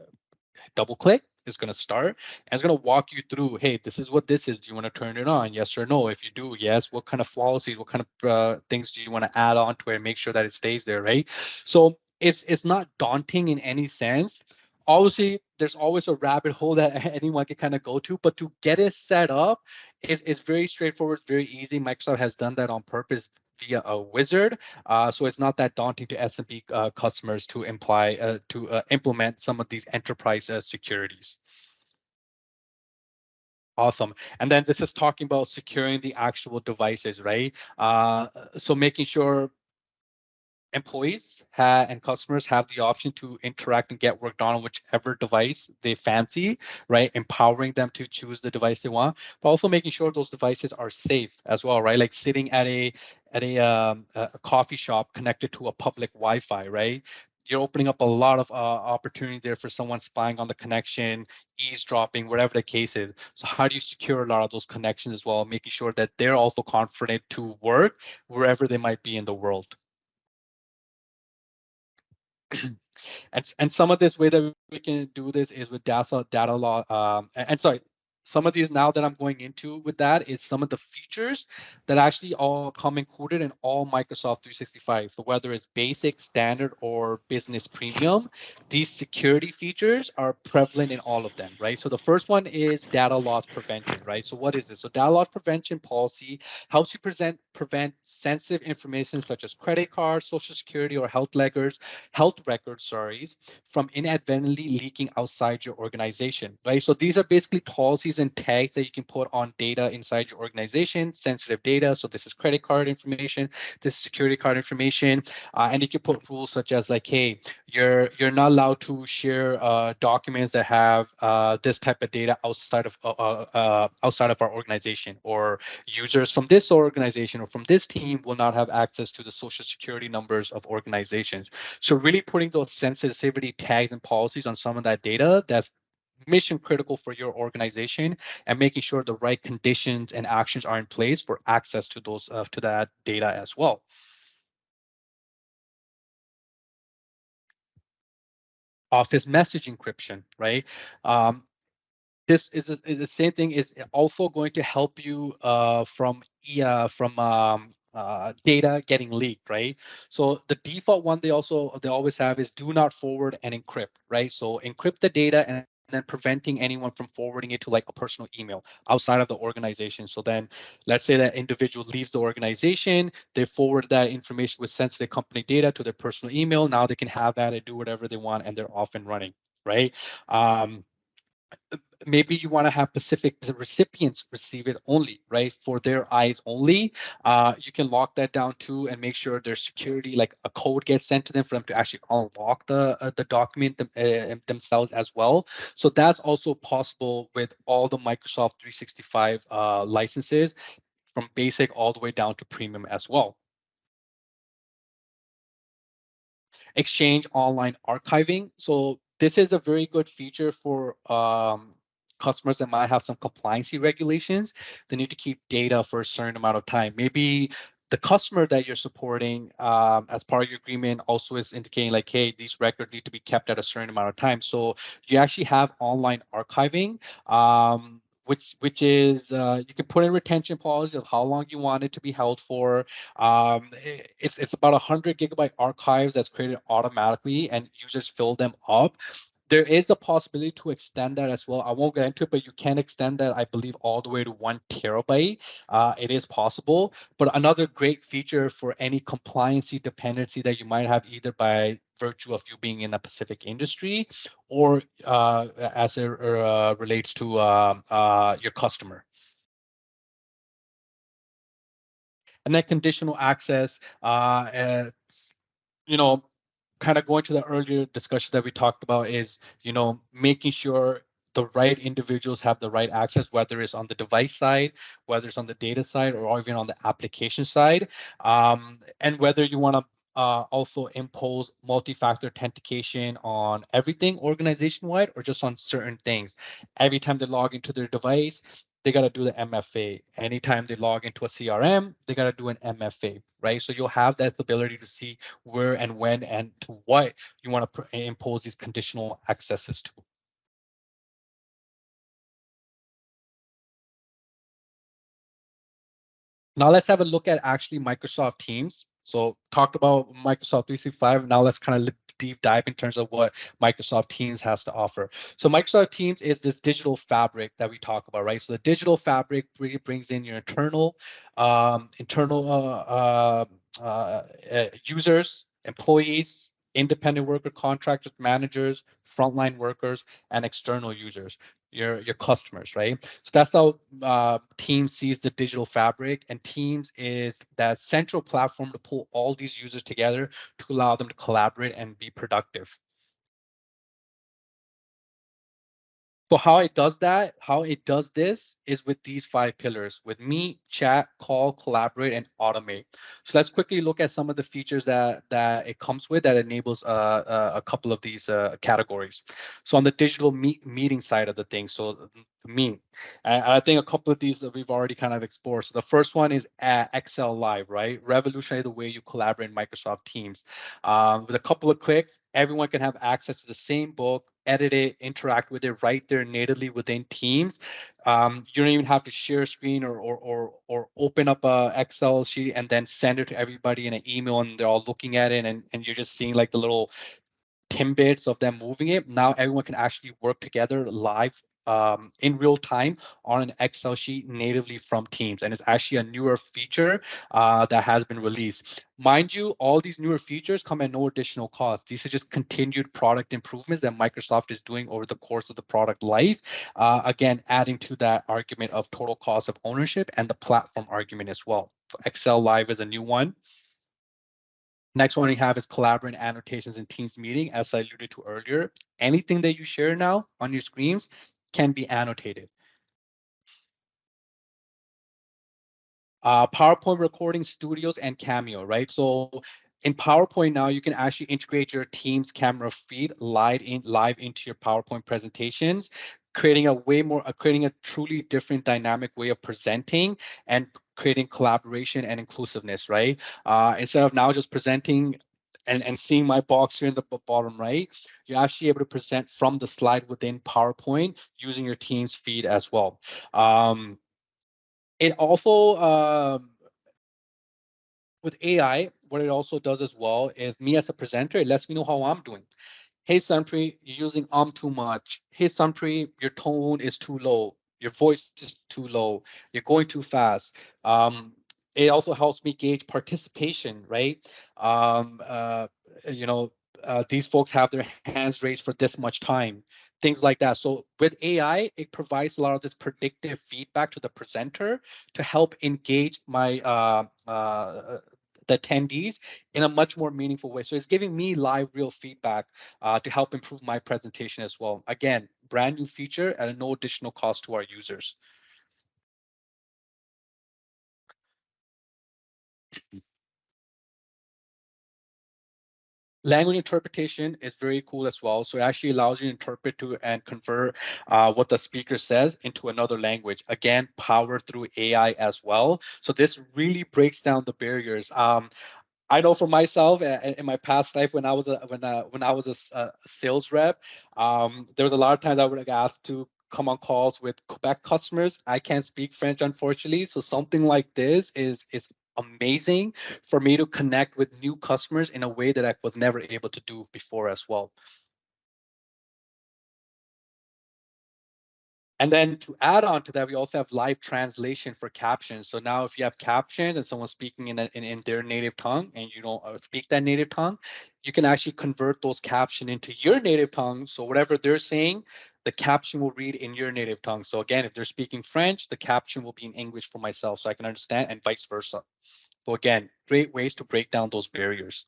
double click, it's going to start, and it's going to walk you through, hey, this is what this is, do you want to turn it on, yes or no? If you do, yes, what kind of policies, what kind of things do you want to add on to it and make sure that it stays there, right? So it's not daunting in any sense. Obviously there's always a rabbit hole that anyone can kind of go to, but to get it set up is very straightforward, very easy. Microsoft has done that on purpose via a wizard, so it's not that daunting to SMB customers to implement some of these enterprise securities. Awesome. And then this is talking about securing the actual devices, right? So making sure employees and customers have the option to interact and get work done on whichever device they fancy, right? Empowering them to choose the device they want, but also making sure those devices are safe as well, right? Like sitting at a coffee shop connected to a public Wi-Fi, right? You're opening up a lot of opportunity there for someone spying on the connection, eavesdropping, whatever the case is. So how do you secure a lot of those connections as well, making sure that they're also confident to work wherever they might be in the world? And some of this way that we can do this is with data law. And sorry, some of these now that I'm going into with that is some of the features that actually all come included in all Microsoft 365. So whether it's basic, standard, or business premium, these security features are prevalent in all of them, right? So the first one is data loss prevention, right? So what is this? So data loss prevention policy helps you prevent sensitive information such as credit cards, social security, or health records, sorry, from inadvertently leaking outside your organization, right? So these are basically policies and tags that you can put on data inside your organization, sensitive data. So this is credit card information, this is security card information, and you can put rules such as like, hey, you're not allowed to share documents that have this type of data outside of our organization, or users from this organization or from this team will not have access to the social security numbers of organizations. So really putting those sensitivity tags and policies on some of that data that's mission critical for your organization, and making sure the right conditions and actions are in place for access to those to that data as well. Office message encryption, right? This is the same thing, is also going to help you from data getting leaked, right? So the default one they always have is do not forward and encrypt, right? So encrypt the data and then preventing anyone from forwarding it to like a personal email outside of the organization. So then let's say that individual leaves the organization, they forward that information with sensitive company data to their personal email. Now they can have that and do whatever they want, and they're off and running, right? Maybe you want to have specific recipients receive it only, right, for their eyes only. You can lock that down too, and make sure there's security, like a code gets sent to them for them to actually unlock the document themselves as well. So that's also possible with all the Microsoft 365 licenses from basic all the way down to premium as well. Exchange online archiving. So this is a very good feature for customers that might have some compliancy regulations. They need to keep data for a certain amount of time. Maybe the customer that you're supporting as part of your agreement also is indicating like, hey, these records need to be kept at a certain amount of time. So you actually have online archiving. Which is you can put in retention policy of how long you want it to be held for. It's about 100 GB archives that's created automatically, and users fill them up. There is a possibility to extend that as well. I won't get into it, but you can extend that, I believe, all the way to 1 TB. It is possible. But another great feature for any compliancy dependency that you might have, either by virtue of you being in a specific industry or as it relates to your customer. And then conditional access, you know, kind of going to the earlier discussion that we talked about is, making sure the right individuals have the right access, whether it's on the device side, whether it's on the data side, or even on the application side. And whether you want to also impose multi-factor authentication on everything organization-wide or just on certain things. Every time they log into their device, they got to do the MFA. Anytime they log into a CRM, they got to do an MFA, right? So you'll have that ability to see where and when and to what you want to impose these conditional accesses to. Now let's have a look at actually Microsoft Teams. So talked about Microsoft 365. Now let's kind of deep dive in terms of what Microsoft Teams has to offer. So Microsoft Teams is this digital fabric that we talk about, right? So the digital fabric really brings in your internal users, employees, independent worker, contractors, managers, frontline workers, and external users, your customers, right? So that's how Teams sees the digital fabric, and Teams is that central platform to pull all these users together to allow them to collaborate and be productive. So how it does this is with these 5 pillars: with meet, chat, call, collaborate, and automate. So let's quickly look at some of the features that it comes with that enables a couple of these categories. So on the digital meeting side of the thing, so meet. I think a couple of these we've already kind of explored. So the first one is Excel Live, right? Revolutionize the way you collaborate in Microsoft Teams. With a couple of clicks, everyone can have access to the same book, edit it, interact with it right there natively within Teams. You don't even have to share a screen or open up a Excel sheet and then send it to everybody in an email, and they're all looking at it, and you're just seeing like the little timbits of them moving it. Now everyone can actually work together live in real time on an Excel sheet natively from Teams. And it's actually a newer feature that has been released. Mind you, all these newer features come at no additional cost. These are just continued product improvements that Microsoft is doing over the course of the product life. Again, adding to that argument of total cost of ownership and the platform argument as well. So Excel Live is a new one. Next one we have is collaborate annotations in Teams meeting. As I alluded to earlier, anything that you share now on your screens can be annotated. PowerPoint recording studios and Cameo, right? So in PowerPoint now, you can actually integrate your Teams camera feed live into your PowerPoint presentations, creating a truly different dynamic way of presenting and creating collaboration and inclusiveness, right? Instead of now just presenting and seeing my box here in the bottom right, you're actually able to present from the slide within PowerPoint using your Teams feed as well. It also, with AI, what it also does as well is me as a presenter, it lets me know how I'm doing. Hey, Sanpri, you're using too much. Hey, Sanpri, your tone is too low. Your voice is too low. You're going too fast. It also helps me gauge participation, right? Um, uh, you know, these folks have their hands raised for this much time, things like that. So with AI, it provides a lot of this predictive feedback to the presenter to help engage the attendees in a much more meaningful way. So it's giving me live, real feedback to help improve my presentation as well. Again, brand new feature at no additional cost to our users. Language interpretation is very cool as well. So it actually allows you to interpret to and convert what the speaker says into another language. Again, powered through AI as well. So this really breaks down the barriers. I know for myself in my past life when I was a sales rep, there was a lot of times I would get asked to come on calls with Quebec customers. I can't speak French, unfortunately, so something like this is amazing for me to connect with new customers in a way that I was never able to do before as well. And then to add on to that, we also have live translation for captions. So now if you have captions and someone's speaking in their native tongue and you don't speak that native tongue, you can actually convert those captions into your native tongue. So whatever they're saying, the caption will read in your native tongue. So again, if they're speaking French, the caption will be in English for myself so I can understand, and vice versa. So again, great ways to break down those barriers.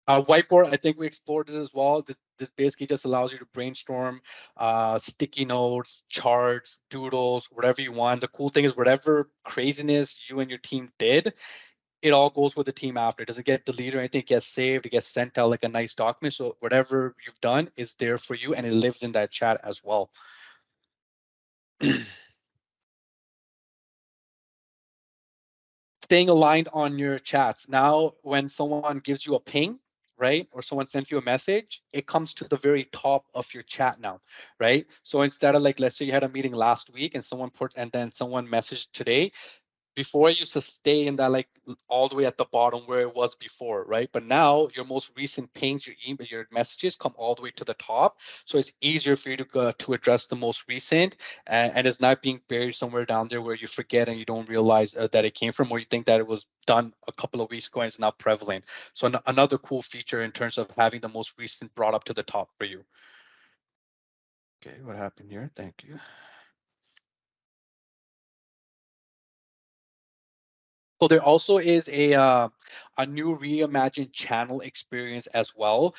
Whiteboard, I think we explored this as well. This basically just allows you to brainstorm sticky notes, charts, doodles, whatever you want. The cool thing is whatever craziness you and your team did, it all goes with the team after. It doesn't get deleted or anything. It gets saved. It gets sent out like a nice document. So whatever you've done is there for you and it lives in that chat as well. Staying aligned on your chats. Now, when someone gives you a ping, right, or someone sends you a message, it comes to the very top of your chat now, right? So instead of like, let's say you had a meeting last week and someone put, and then someone messaged today, before it used to stay in that like all the way at the bottom where it was before, right? But now your most recent pings, your email, your messages come all the way to the top, so it's easier for you to go to address the most recent, and it's not being buried somewhere down there where you forget and you don't realize that it came from, or you think that it was done a couple of weeks ago and it's not prevalent. So another cool feature in terms of having the most recent brought up to the top for you. Okay, what happened here? Thank you. So there also is a new reimagined channel experience as well.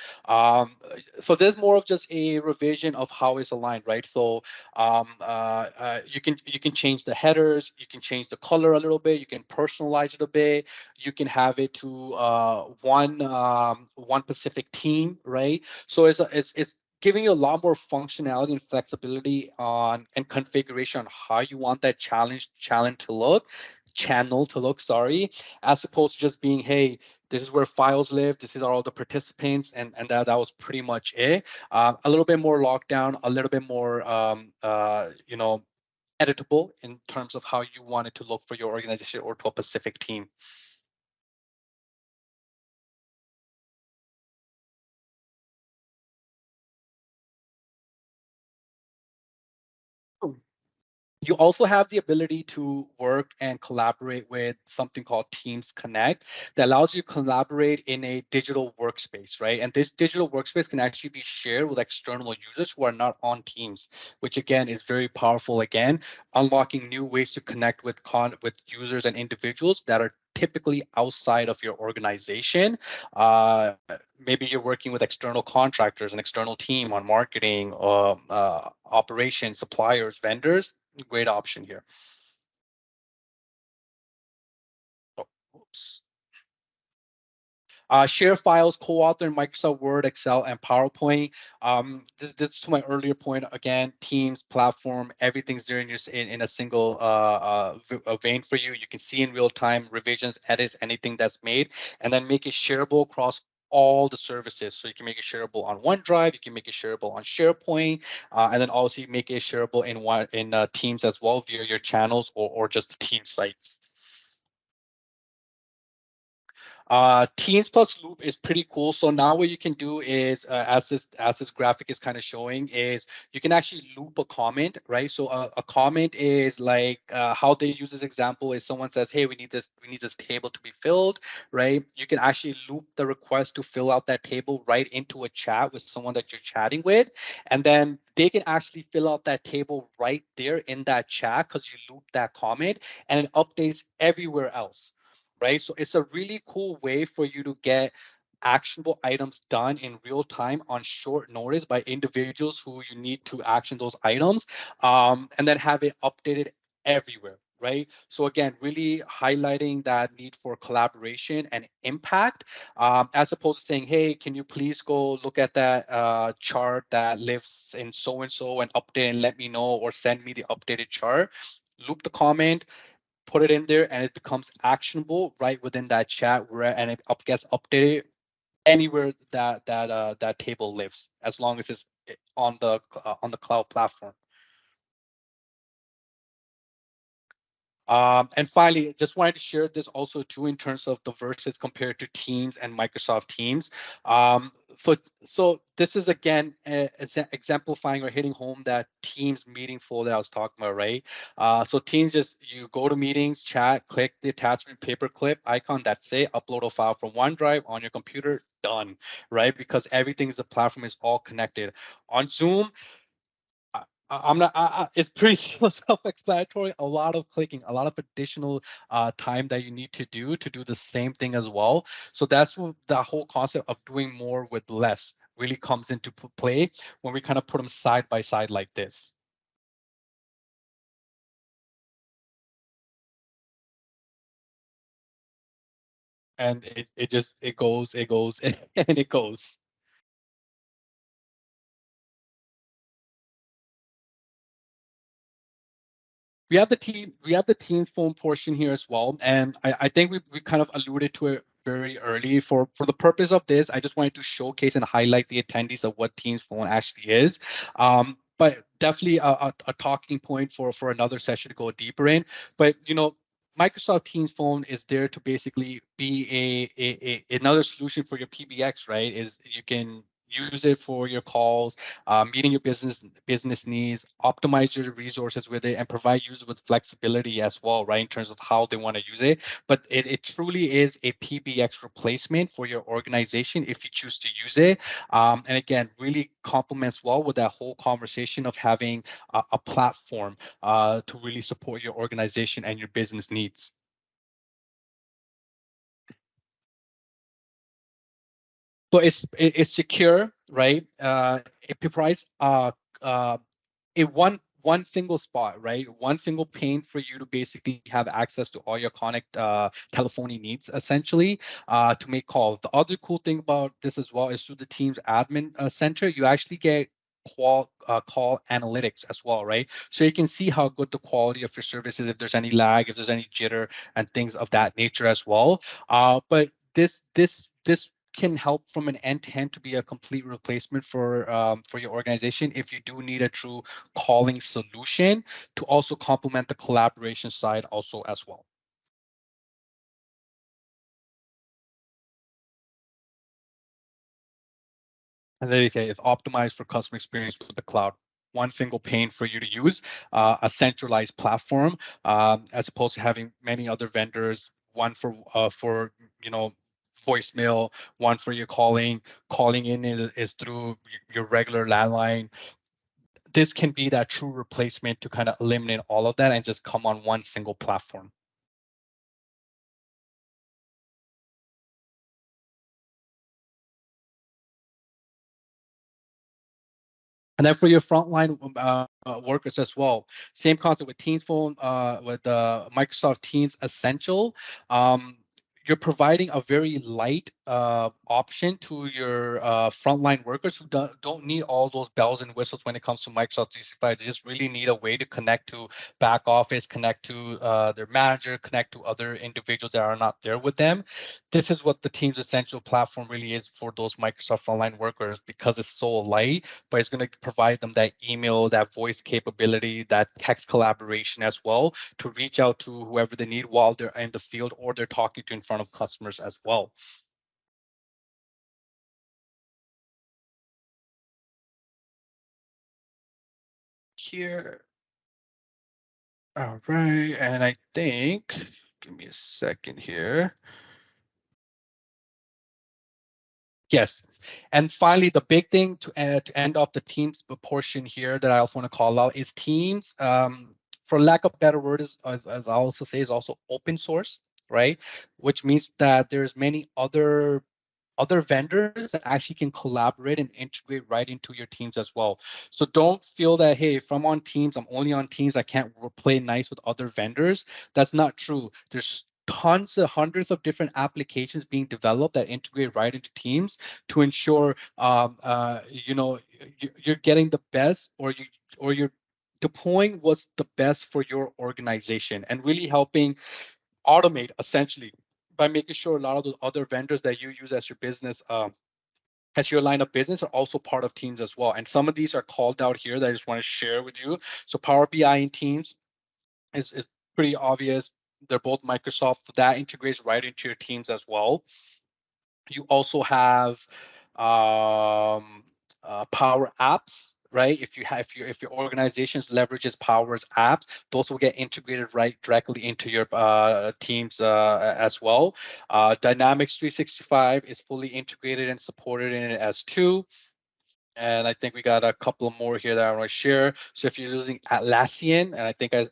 So there's more of just a revision of how it's aligned, right? So you can change the headers, you can change the color a little bit, you can personalize it a bit, you can have it to one specific team, right? So it's giving you a lot more functionality and flexibility on and configuration on how you want that challenge to look channel to look, sorry, as opposed to just being, hey, this is where files live, this is all the participants, and that was pretty much it. A little bit more lockdown, a little bit more editable in terms of how you want it to look for your organization or to a specific team. You also have the ability to work and collaborate with something called Teams Connect that allows you to collaborate in a digital workspace, right? And this digital workspace can actually be shared with external users who are not on Teams, which again is very powerful. Again, unlocking new ways to connect with users and individuals that are typically outside of your organization. Maybe you're working with external contractors, an external team on marketing, operations, suppliers, vendors. Great option here. Oh, oops. Share files, co-author in Microsoft Word, Excel, and PowerPoint. This to my earlier point. Again, Teams, platform, everything's there in a single vein for you. You can see in real time revisions, edits, anything that's made, and then make it shareable across all the services. So you can make it shareable on OneDrive, you can make it shareable on SharePoint, and then also you make it shareable in Teams as well via your channels or just the team sites. Teams plus loop is pretty cool. So now what you can do is, as this graphic is kind of showing, is you can actually loop a comment, right? So a comment is like how they use this example is someone says, hey, we need this table to be filled, right? You can actually loop the request to fill out that table right into a chat with someone that you're chatting with, and then they can actually fill out that table right there in that chat because you loop that comment, and it updates everywhere else, right? So it's a really cool way for you to get actionable items done in real time on short notice by individuals who you need to action those items, and then have it updated everywhere, right? So again, really highlighting that need for collaboration and impact, as opposed to saying, hey, can you please go look at that chart that lives in so-and-so and update and let me know, or send me the updated chart. Loop the comment, put it in there, and it becomes actionable right within that chat, and it gets updated anywhere that table lives, as long as it's on the cloud platform. And finally, just wanted to share this also too in terms of the versus compared to Teams and Microsoft Teams. So this is again exemplifying or hitting home that Teams meeting flow that I was talking about, right? So Teams, just you go to meetings, chat, click the attachment paperclip icon, that's it, upload a file from OneDrive on your computer, done, right? Because everything is a platform, is all connected. On Zoom, I'm not. It's pretty self-explanatory. A lot of clicking, a lot of additional time that you need to do the same thing as well. So that's what the whole concept of doing more with less really comes into play when we kind of put them side by side like this. And it goes, and it goes. We have the Teams phone portion here as well, and I think we kind of alluded to it very early. For the purpose of this, I just wanted to showcase and highlight the attendees of what Teams phone actually is. But definitely a talking point for another session to go deeper in. But Microsoft Teams phone is there to basically be another solution for your PBX, right? Is you can use it for your calls, meeting your business needs, optimize your resources with it, and provide users with flexibility as well, right, in terms of how they want to use it. But it truly is a PBX replacement for your organization if you choose to use it. And again, really complements well with that whole conversation of having a platform to really support your organization and your business needs. So it's secure, right? It provides a one single spot, right? One single pane for you to basically have access to all your connect telephony needs, essentially, to make calls. The other cool thing about this as well is through the Teams admin center, you actually get call analytics as well, right? So you can see how good the quality of your service is, if there's any lag, if there's any jitter, and things of that nature as well. But this can help from an end-to-end to be a complete replacement for your organization if you do need a true calling solution to also complement the collaboration side also as well. And then you say it's optimized for customer experience with the cloud. One single pane for you to use, a centralized platform, as opposed to having many other vendors. One for voicemail, one for your calling. Calling in is through your regular landline. This can be that true replacement to kind of eliminate all of that and just come on one single platform. And then for your frontline workers as well, same concept with Teams Phone, with Microsoft Teams Essential. You're providing a very light option to your frontline workers who don't need all those bells and whistles when it comes to Microsoft 365. They just really need a way to connect to back office, connect to their manager, connect to other individuals that are not there with them. This is what the Teams Essential platform really is for those Microsoft frontline workers, because it's so light, but it's going to provide them that email, that voice capability, that text collaboration as well, to reach out to whoever they need while they're in the field or they're talking to in front of customers as well. Here. All right. And I think, give me a second here. Yes. And finally, the big thing to end off the Teams portion here that I also want to call out is Teams, for lack of better word, as I also say, is also open source, right? Which means that there's many other other vendors that actually can collaborate and integrate right into your teams as well. So don't feel that, hey, if I'm on Teams, I'm only on Teams, I can't play nice with other vendors. That's not true. There's tons of hundreds of different applications being developed that integrate right into Teams to ensure you're getting the best, or you're deploying what's the best for your organization, and really helping automate essentially by making sure a lot of those other vendors that you use as your business as your line of business are also part of Teams as well. And some of these are called out here that I just want to share with you. So Power BI and Teams is pretty obvious. They're both Microsoft, so that integrates right into your Teams as well. You also have Power Apps, right? If you have if your organization leverages Power Apps, those will get integrated right directly into your Teams as well. Dynamics 365 is fully integrated and supported in it as two. And I think we got a couple more here that I want to share. So if you're using Atlassian, and I think I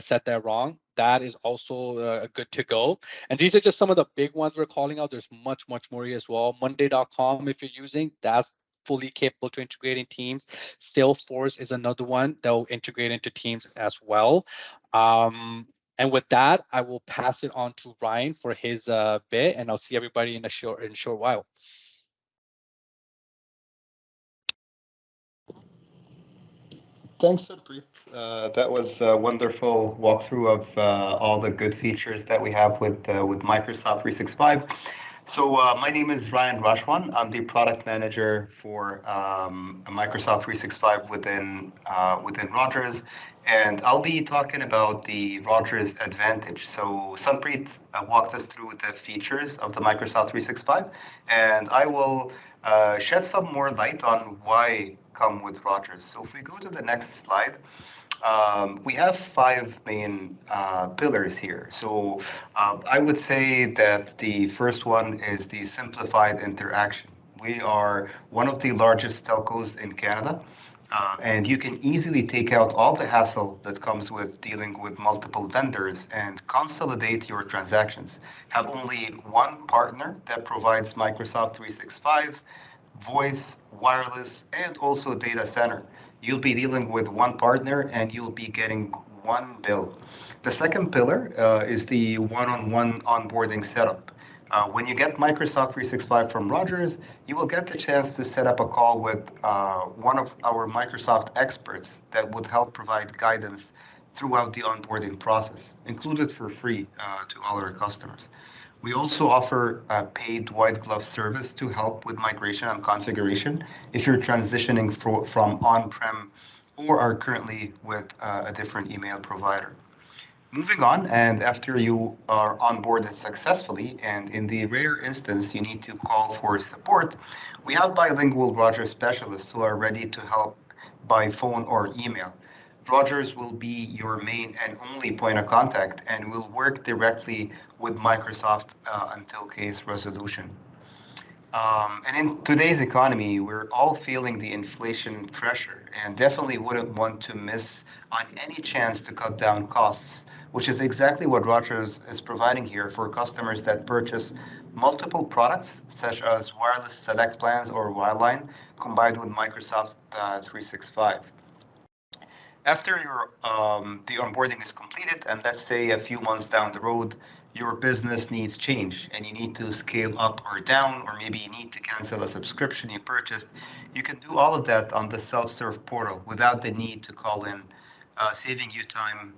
said that wrong, that is also good to go. And these are just some of the big ones we're calling out. There's much more here as well. Monday.com, if you're using, that's fully capable to integrate in Teams. Salesforce is another one that will integrate into Teams as well. And with that, I will pass it on to Ryan for his bit, and I'll see everybody in a short while. Thanks, Sunpreet. That was a wonderful walkthrough of all the good features that we have with Microsoft 365. So my name is Ryan Rashwan. I'm the product manager for Microsoft 365 within Rogers, and I'll be talking about the Rogers Advantage. So Sunpreet walked us through the features of the Microsoft 365, and I will shed some more light on why come with Rogers. So if we go to the next slide, we have five main pillars here. So I would say that the first one is the simplified interaction. We are one of the largest telcos in Canada, and you can easily take out all the hassle that comes with dealing with multiple vendors and consolidate your transactions. Have only one partner that provides Microsoft 365, voice, wireless, and also data center. You'll be dealing with one partner and you'll be getting one bill. The second pillar is the one-on-one onboarding setup. When you get Microsoft 365 from Rogers, you will get the chance to set up a call with one of our Microsoft experts that would help provide guidance throughout the onboarding process, included for free to all our customers. We also offer a paid white glove service to help with migration and configuration if you're transitioning from on-prem or are currently with a different email provider. Moving on, and after you are onboarded successfully, and in the rare instance you need to call for support, we have bilingual Rogers specialists who are ready to help by phone or email. Rogers will be your main and only point of contact and will work directly with Microsoft until case resolution. And in today's economy, we're all feeling the inflation pressure and definitely wouldn't want to miss on any chance to cut down costs, which is exactly what Rogers is providing here for customers that purchase multiple products, such as wireless select plans or wireline, combined with Microsoft 365. After the onboarding is completed, and let's say a few months down the road, your business needs change and you need to scale up or down, or maybe you need to cancel a subscription you purchased, you can do all of that on the self-serve portal without the need to call in, saving you time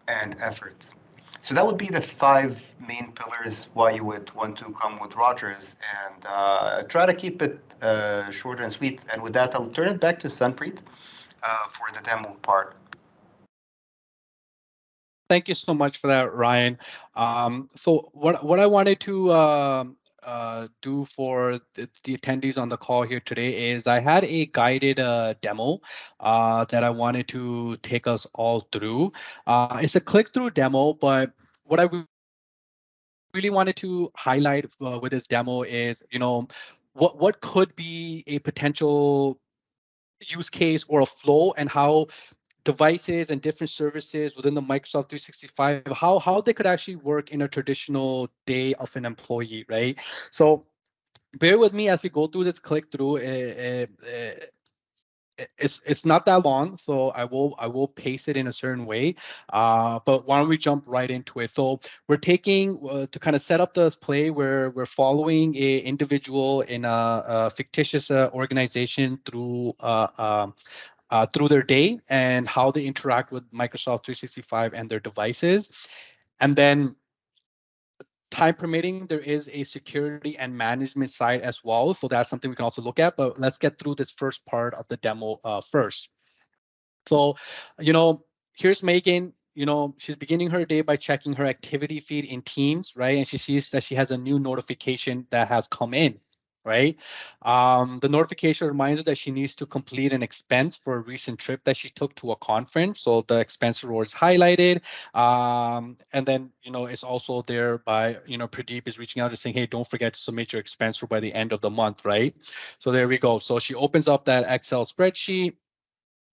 and effort. So that would be the five main pillars why you would want to come with Rogers, and try to keep it short and sweet. And with that, I'll turn it back to Sunpreet for the demo part. Thank you so much for that, Ryan. So what I wanted to do for the attendees on the call here today is I had a guided demo that I wanted to take us all through. It's a click-through demo, but what I really wanted to highlight with this demo is, what could be a potential use case or a flow, and how devices and different services within the Microsoft 365, how they could actually work in a traditional day of an employee, right? So bear with me as we go through this click through. It's not that long, so I will pace it in a certain way. But why don't we jump right into it? So we're taking to kind of set up the play where we're following a individual in a fictitious organization through their day and how they interact with Microsoft 365 and their devices. And then time permitting, there is a security and management side as well. So that's something we can also look at, but let's get through this first part of the demo first. So, here's Megan. She's beginning her day by checking her activity feed in Teams, right? And she sees that she has a new notification that has come in, right? The notification reminds her that she needs to complete an expense for a recent trip that she took to a conference. So the expense reward is highlighted. And then, it's also there by, Pradeep is reaching out and saying, hey, don't forget to submit your expense report by the end of the month, right? So there we go. So she opens up that Excel spreadsheet.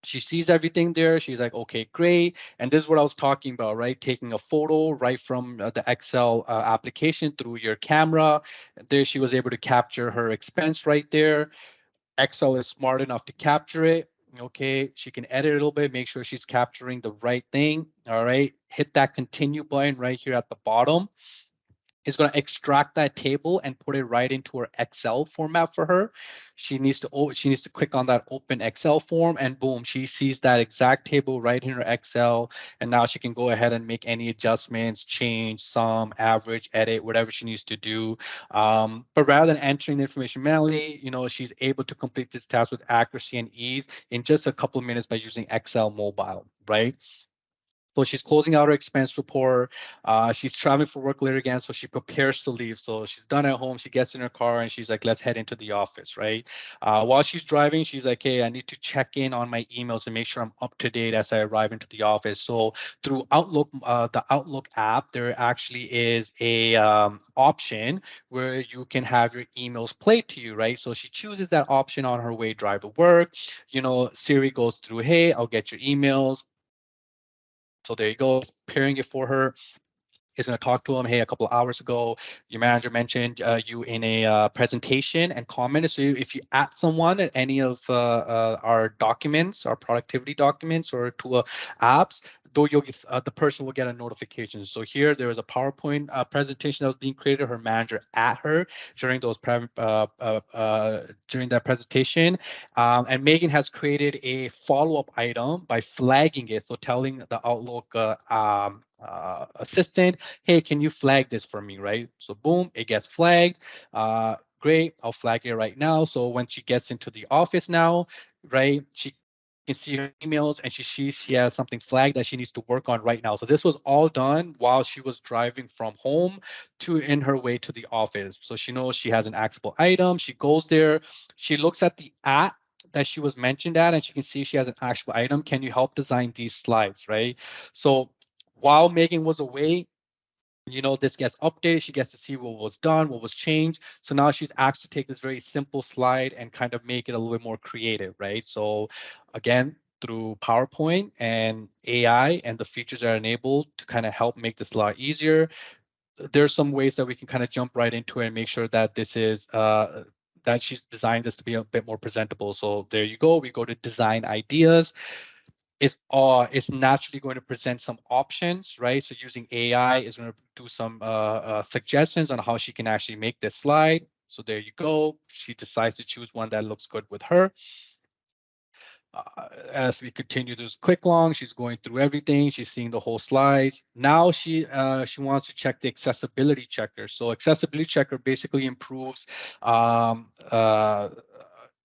She sees everything there. She's like, okay, great. And this is what I was talking about, right? Taking a photo right from the Excel application through your camera. There she was able to capture her expense right there. Excel is smart enough to capture it. Okay, she can edit a little bit, make sure she's capturing the right thing. All right, hit that continue button right here at the bottom. Is going to extract that table and put it right into her Excel format for her. She needs to click on that open Excel form, and boom, she sees that exact table right in her Excel. And now she can go ahead and make any adjustments, change, sum, average, edit, whatever she needs to do. But rather than entering the information manually, she's able to complete this task with accuracy and ease in just a couple of minutes by using Excel mobile, right? So she's closing out her expense report. She's traveling for work later again, so she prepares to leave. So she's done at home. She gets in her car and she's like, let's head into the office, right? While she's driving, she's like, hey, I need to check in on my emails and make sure I'm up to date as I arrive into the office. So through Outlook, the Outlook app, there actually is a option where you can have your emails played to you, right? So she chooses that option on her way drive to work. Siri goes through, hey, I'll get your emails. So there you go, it's preparing it for her. Is going to talk to him. Hey, a couple of hours ago, your manager mentioned you in a presentation and commented. So if you add someone at any of our documents, our productivity documents or to apps, though the person will get a notification. So here there is a PowerPoint presentation that was being created. Her manager at her during those during that presentation, and Megan has created a follow-up item by flagging it. So telling the Outlook assistant, hey, can you flag this for me, right? So boom, it gets flagged. Great, I'll flag it right now. So when she gets into the office now, right, she can see her emails and she has something flagged that she needs to work on right now. So this was all done while she was driving from home to in her way to the office. So she knows she has an actionable item. She goes there. She looks at the app that she was mentioned at, and she can see she has an actionable item. Can you help design these slides, right? So while Megan was away, this gets updated. She gets to see what was done, what was changed. So now she's asked to take this very simple slide and kind of make it a little bit more creative, right? So again, through PowerPoint and AI and the features that are enabled to kind of help make this a lot easier, there's some ways that we can kind of jump right into it and make sure that this is that she's designed this to be a bit more presentable. So there you go. We go to design ideas. It's naturally going to present some options, right? So using AI is going to do some suggestions on how she can actually make this slide. So there you go. She decides to choose one that looks good with her. As we continue this click long, she's going through everything. She's seeing the whole slides. Now she wants to check the accessibility checker. So accessibility checker basically improves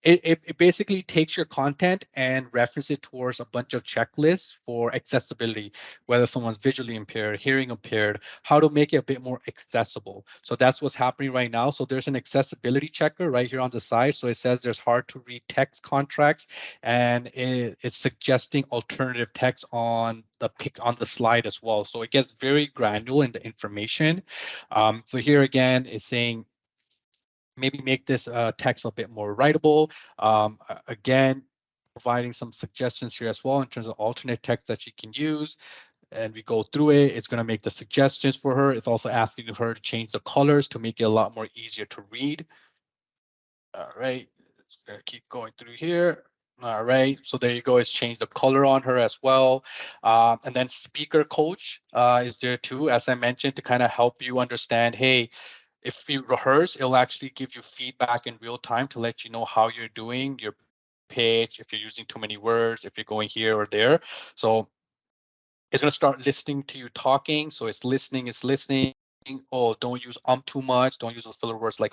it basically takes your content and references it towards a bunch of checklists for accessibility, whether someone's visually impaired, hearing impaired, how to make it a bit more accessible. So that's what's happening right now. So there's an accessibility checker right here on the side. So it says there's hard to read text contracts, and it's suggesting alternative text on the slide as well. So it gets very granular in the information. So here again, it's saying, maybe make this text a bit more writable. Again, providing some suggestions here as well in terms of alternate text that she can use. And we go through it. It's going to make the suggestions for her. It's also asking her to change the colors to make it a lot more easier to read. All right, just gonna keep going through here. All right, so there you go. It's changed the color on her as well. And then speaker coach is there too, as I mentioned, to kind of help you understand, hey, if you rehearse, it'll actually give you feedback in real time to let you know how you're doing, your pitch, if you're using too many words, if you're going here or there. So it's going to start listening to you talking. So it's listening. Oh, don't use too much. Don't use those filler words like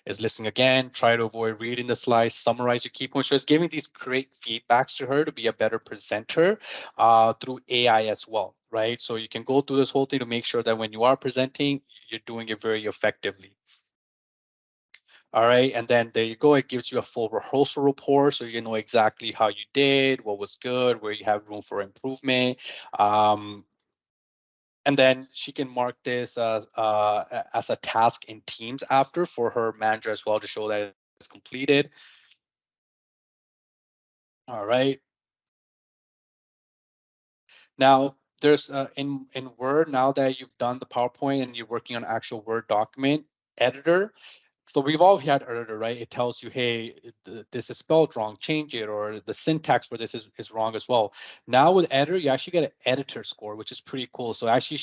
is listening again. Try to avoid reading the slides, summarize your key points. So it's giving these great feedbacks to her to be a better presenter through AI as well, right? So you can go through this whole thing to make sure that when you are presenting, you're doing it very effectively. All right, and then there you go. It gives you a full rehearsal report, so you know exactly how you did, what was good, where you have room for improvement. And then she can mark this as a task in Teams after for her manager as well to show that it's completed. All right. Now, there's in Word, now that you've done the PowerPoint and you're working on actual Word document editor, so we've all had editor, right? It tells you, hey, this is spelled wrong, change it, or the syntax for this is wrong as well. Now with editor, you actually get an editor score, which is pretty cool. So actually,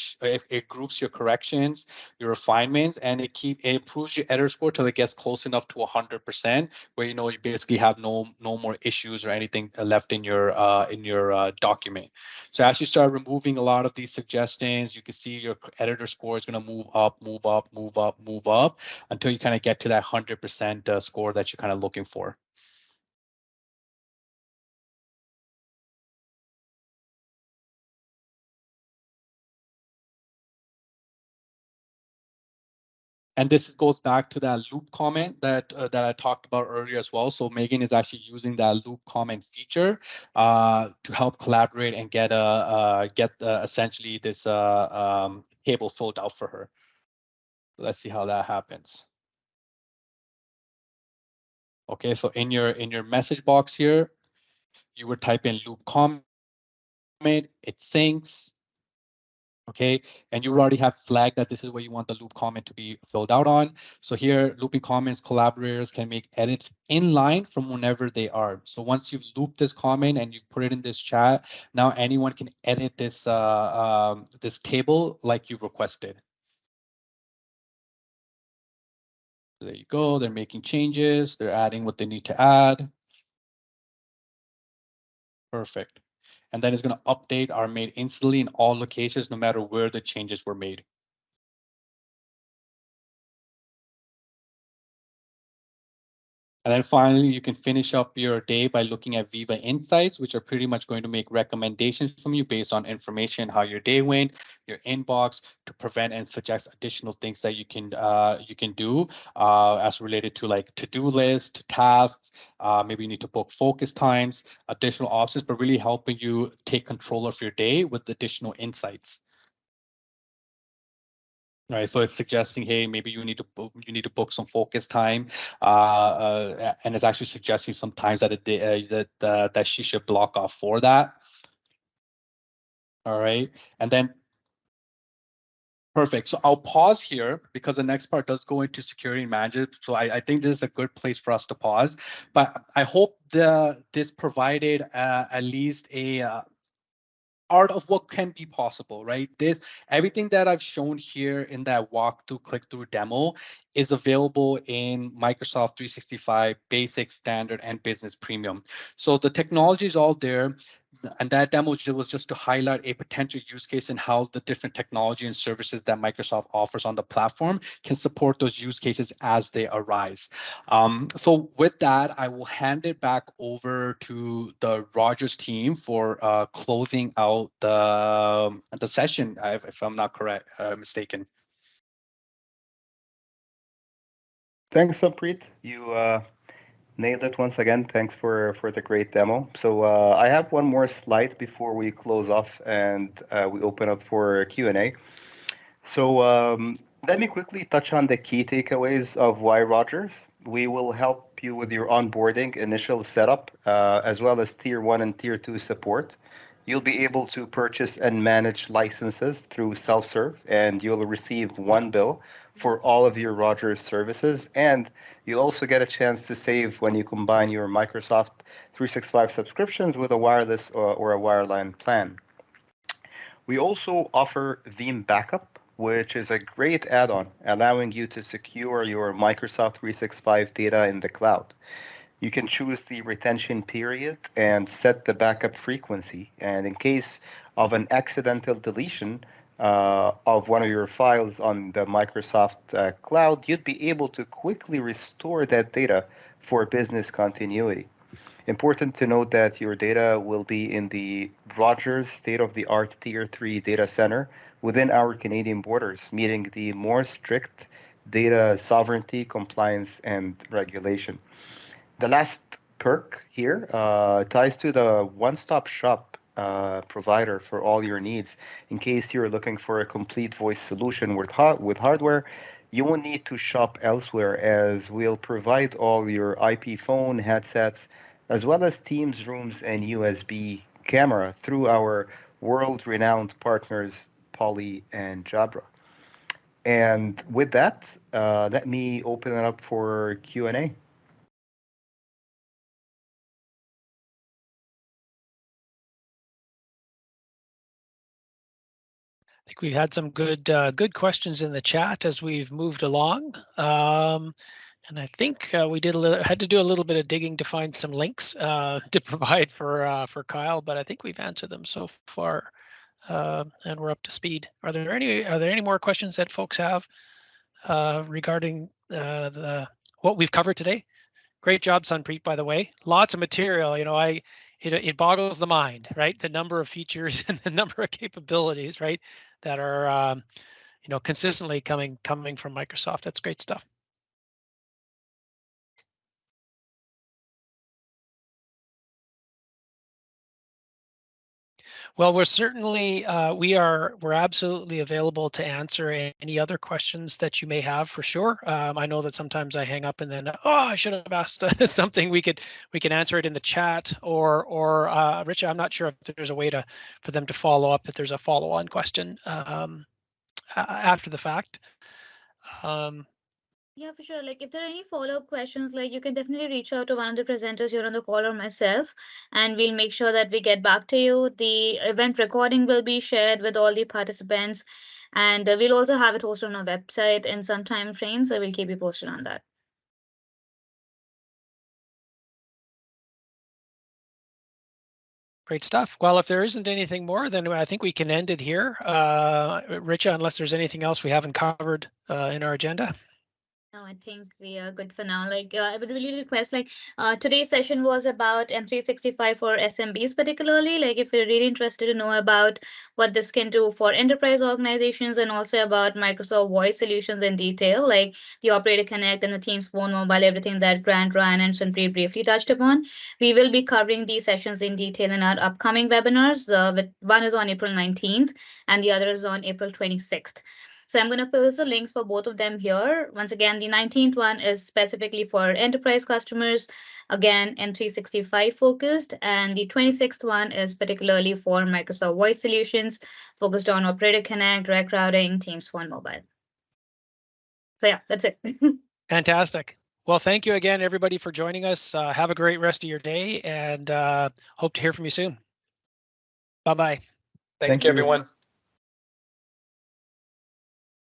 it groups your corrections, your refinements, and it improves your editor score till it gets close enough to 100%, where you basically have no more issues or anything left in your document. So as you start removing a lot of these suggestions, you can see your editor score is going to move up, move up, move up, move up until you kind of get to that 100% score that you're kind of looking for. And this goes back to that loop comment that I talked about earlier as well. So Megan is actually using that loop comment feature to help collaborate and get essentially this table filled out for her. Let's see how that happens. Okay, so in your message box here, you would type in loop comment, it syncs. Okay, and you already have flagged that this is where you want the loop comment to be filled out on. So here, looping comments, collaborators can make edits in line from whenever they are. So once you've looped this comment and you've put it in this chat, now anyone can edit this this table like you've requested. There you go. They're making changes. They're adding what they need to add. Perfect. And then it's going to update our made instantly in all locations, no matter where the changes were made. And then finally, you can finish up your day by looking at Viva Insights, which are pretty much going to make recommendations from you based on information, how your day went, your inbox, to prevent and suggest additional things that you can do as related to like to-do list, tasks. Maybe you need to book focus times, additional options, but really helping you take control of your day with additional insights. Right, so it's suggesting, hey, maybe you need to book some focus time, and it's actually suggesting some times that that she should block off for that. All right, and then perfect. So I'll pause here because the next part does go into security management. So I think this is a good place for us to pause. But I hope this provided at least a art of what can be possible, right? Everything that I've shown here in that walkthrough, click-through demo is available in Microsoft 365 Basic, Standard, and Business Premium. So the technology is all there. And that demo was just to highlight a potential use case and how the different technology and services that Microsoft offers on the platform can support those use cases as they arise. So with that, I will hand it back over to the Rogers team for closing out the session, if I'm not mistaken. Thanks, Preet. You nailed it once again. Thanks for the great demo. So I have one more slide before we close off and we open up for Q&A. So let me quickly touch on the key takeaways of why Rogers. We will help you with your onboarding, initial setup, as well as tier 1 and tier 2 support. You'll be able to purchase and manage licenses through self-serve, and you'll receive one bill for all of your Rogers services. And you'll also get a chance to save when you combine your Microsoft 365 subscriptions with a wireless or a wireline plan. We also offer Veeam Backup, which is a great add-on, allowing you to secure your Microsoft 365 data in the cloud. You can choose the retention period and set the backup frequency. And in case of an accidental deletion of one of your files on the Microsoft cloud, you'd be able to quickly restore that data for business continuity. Important to note that your data will be in the Rogers state-of-the-art Tier 3 data center within our Canadian borders, meeting the more strict data sovereignty, compliance, and regulation. The last perk here ties to the one-stop shop provider for all your needs. In case you're looking for a complete voice solution with hardware, you won't need to shop elsewhere, as we'll provide all your IP phone headsets, as well as Teams rooms and USB camera through our world-renowned partners, Poly and Jabra. And with that, let me open it up for Q&A. I think we've had some good questions in the chat as we've moved along. And I think we had to do a little bit of digging to find some links to provide for Kyle, but I think we've answered them so far, and we're up to speed. Are there any more questions that folks have regarding what we've covered today? Great job, Sunpreet, by the way. Lots of material. You know, it boggles the mind, right? The number of features and the number of capabilities, right, that are you know, consistently coming from Microsoft. That's great stuff. Well, we're certainly we're absolutely available to answer any other questions that you may have, for sure. I know that sometimes I hang up and then I should have asked something. We can answer it in the chat, or Rich, I'm not sure if there's a way for them to follow up if there's a follow-on question after the fact. Yeah, for sure. Like if there are any follow-up questions, like you can definitely reach out to one of the presenters here on the call or myself, and we'll make sure that we get back to you. The event recording will be shared with all the participants, and we'll also have it hosted on our website in some time frame, so we'll keep you posted on that. Great stuff. Well, if there isn't anything more, then I think we can end it here. Richa, unless there's anything else we haven't covered in our agenda. No, I think we are good for now. Like, I would really request, like, today's session was about M365 for SMBs, particularly. Like, if you're really interested to know about what this can do for enterprise organizations, and also about Microsoft Voice solutions in detail, like the Operator Connect and the Teams Phone Mobile, everything that Grant, Ryan, and Sunpreet briefly touched upon, we will be covering these sessions in detail in our upcoming webinars. One is on April 19th, and the other is on April 26th. So I'm going to post the links for both of them here. Once again, the 19th one is specifically for enterprise customers, again, M365 focused, and the 26th one is particularly for Microsoft Voice solutions, focused on Operator Connect, direct routing, Teams Phone Mobile. So yeah, that's it. Fantastic. Well, thank you again, everybody, for joining us. Have a great rest of your day, and hope to hear from you soon. Bye-bye. Thank you, everyone.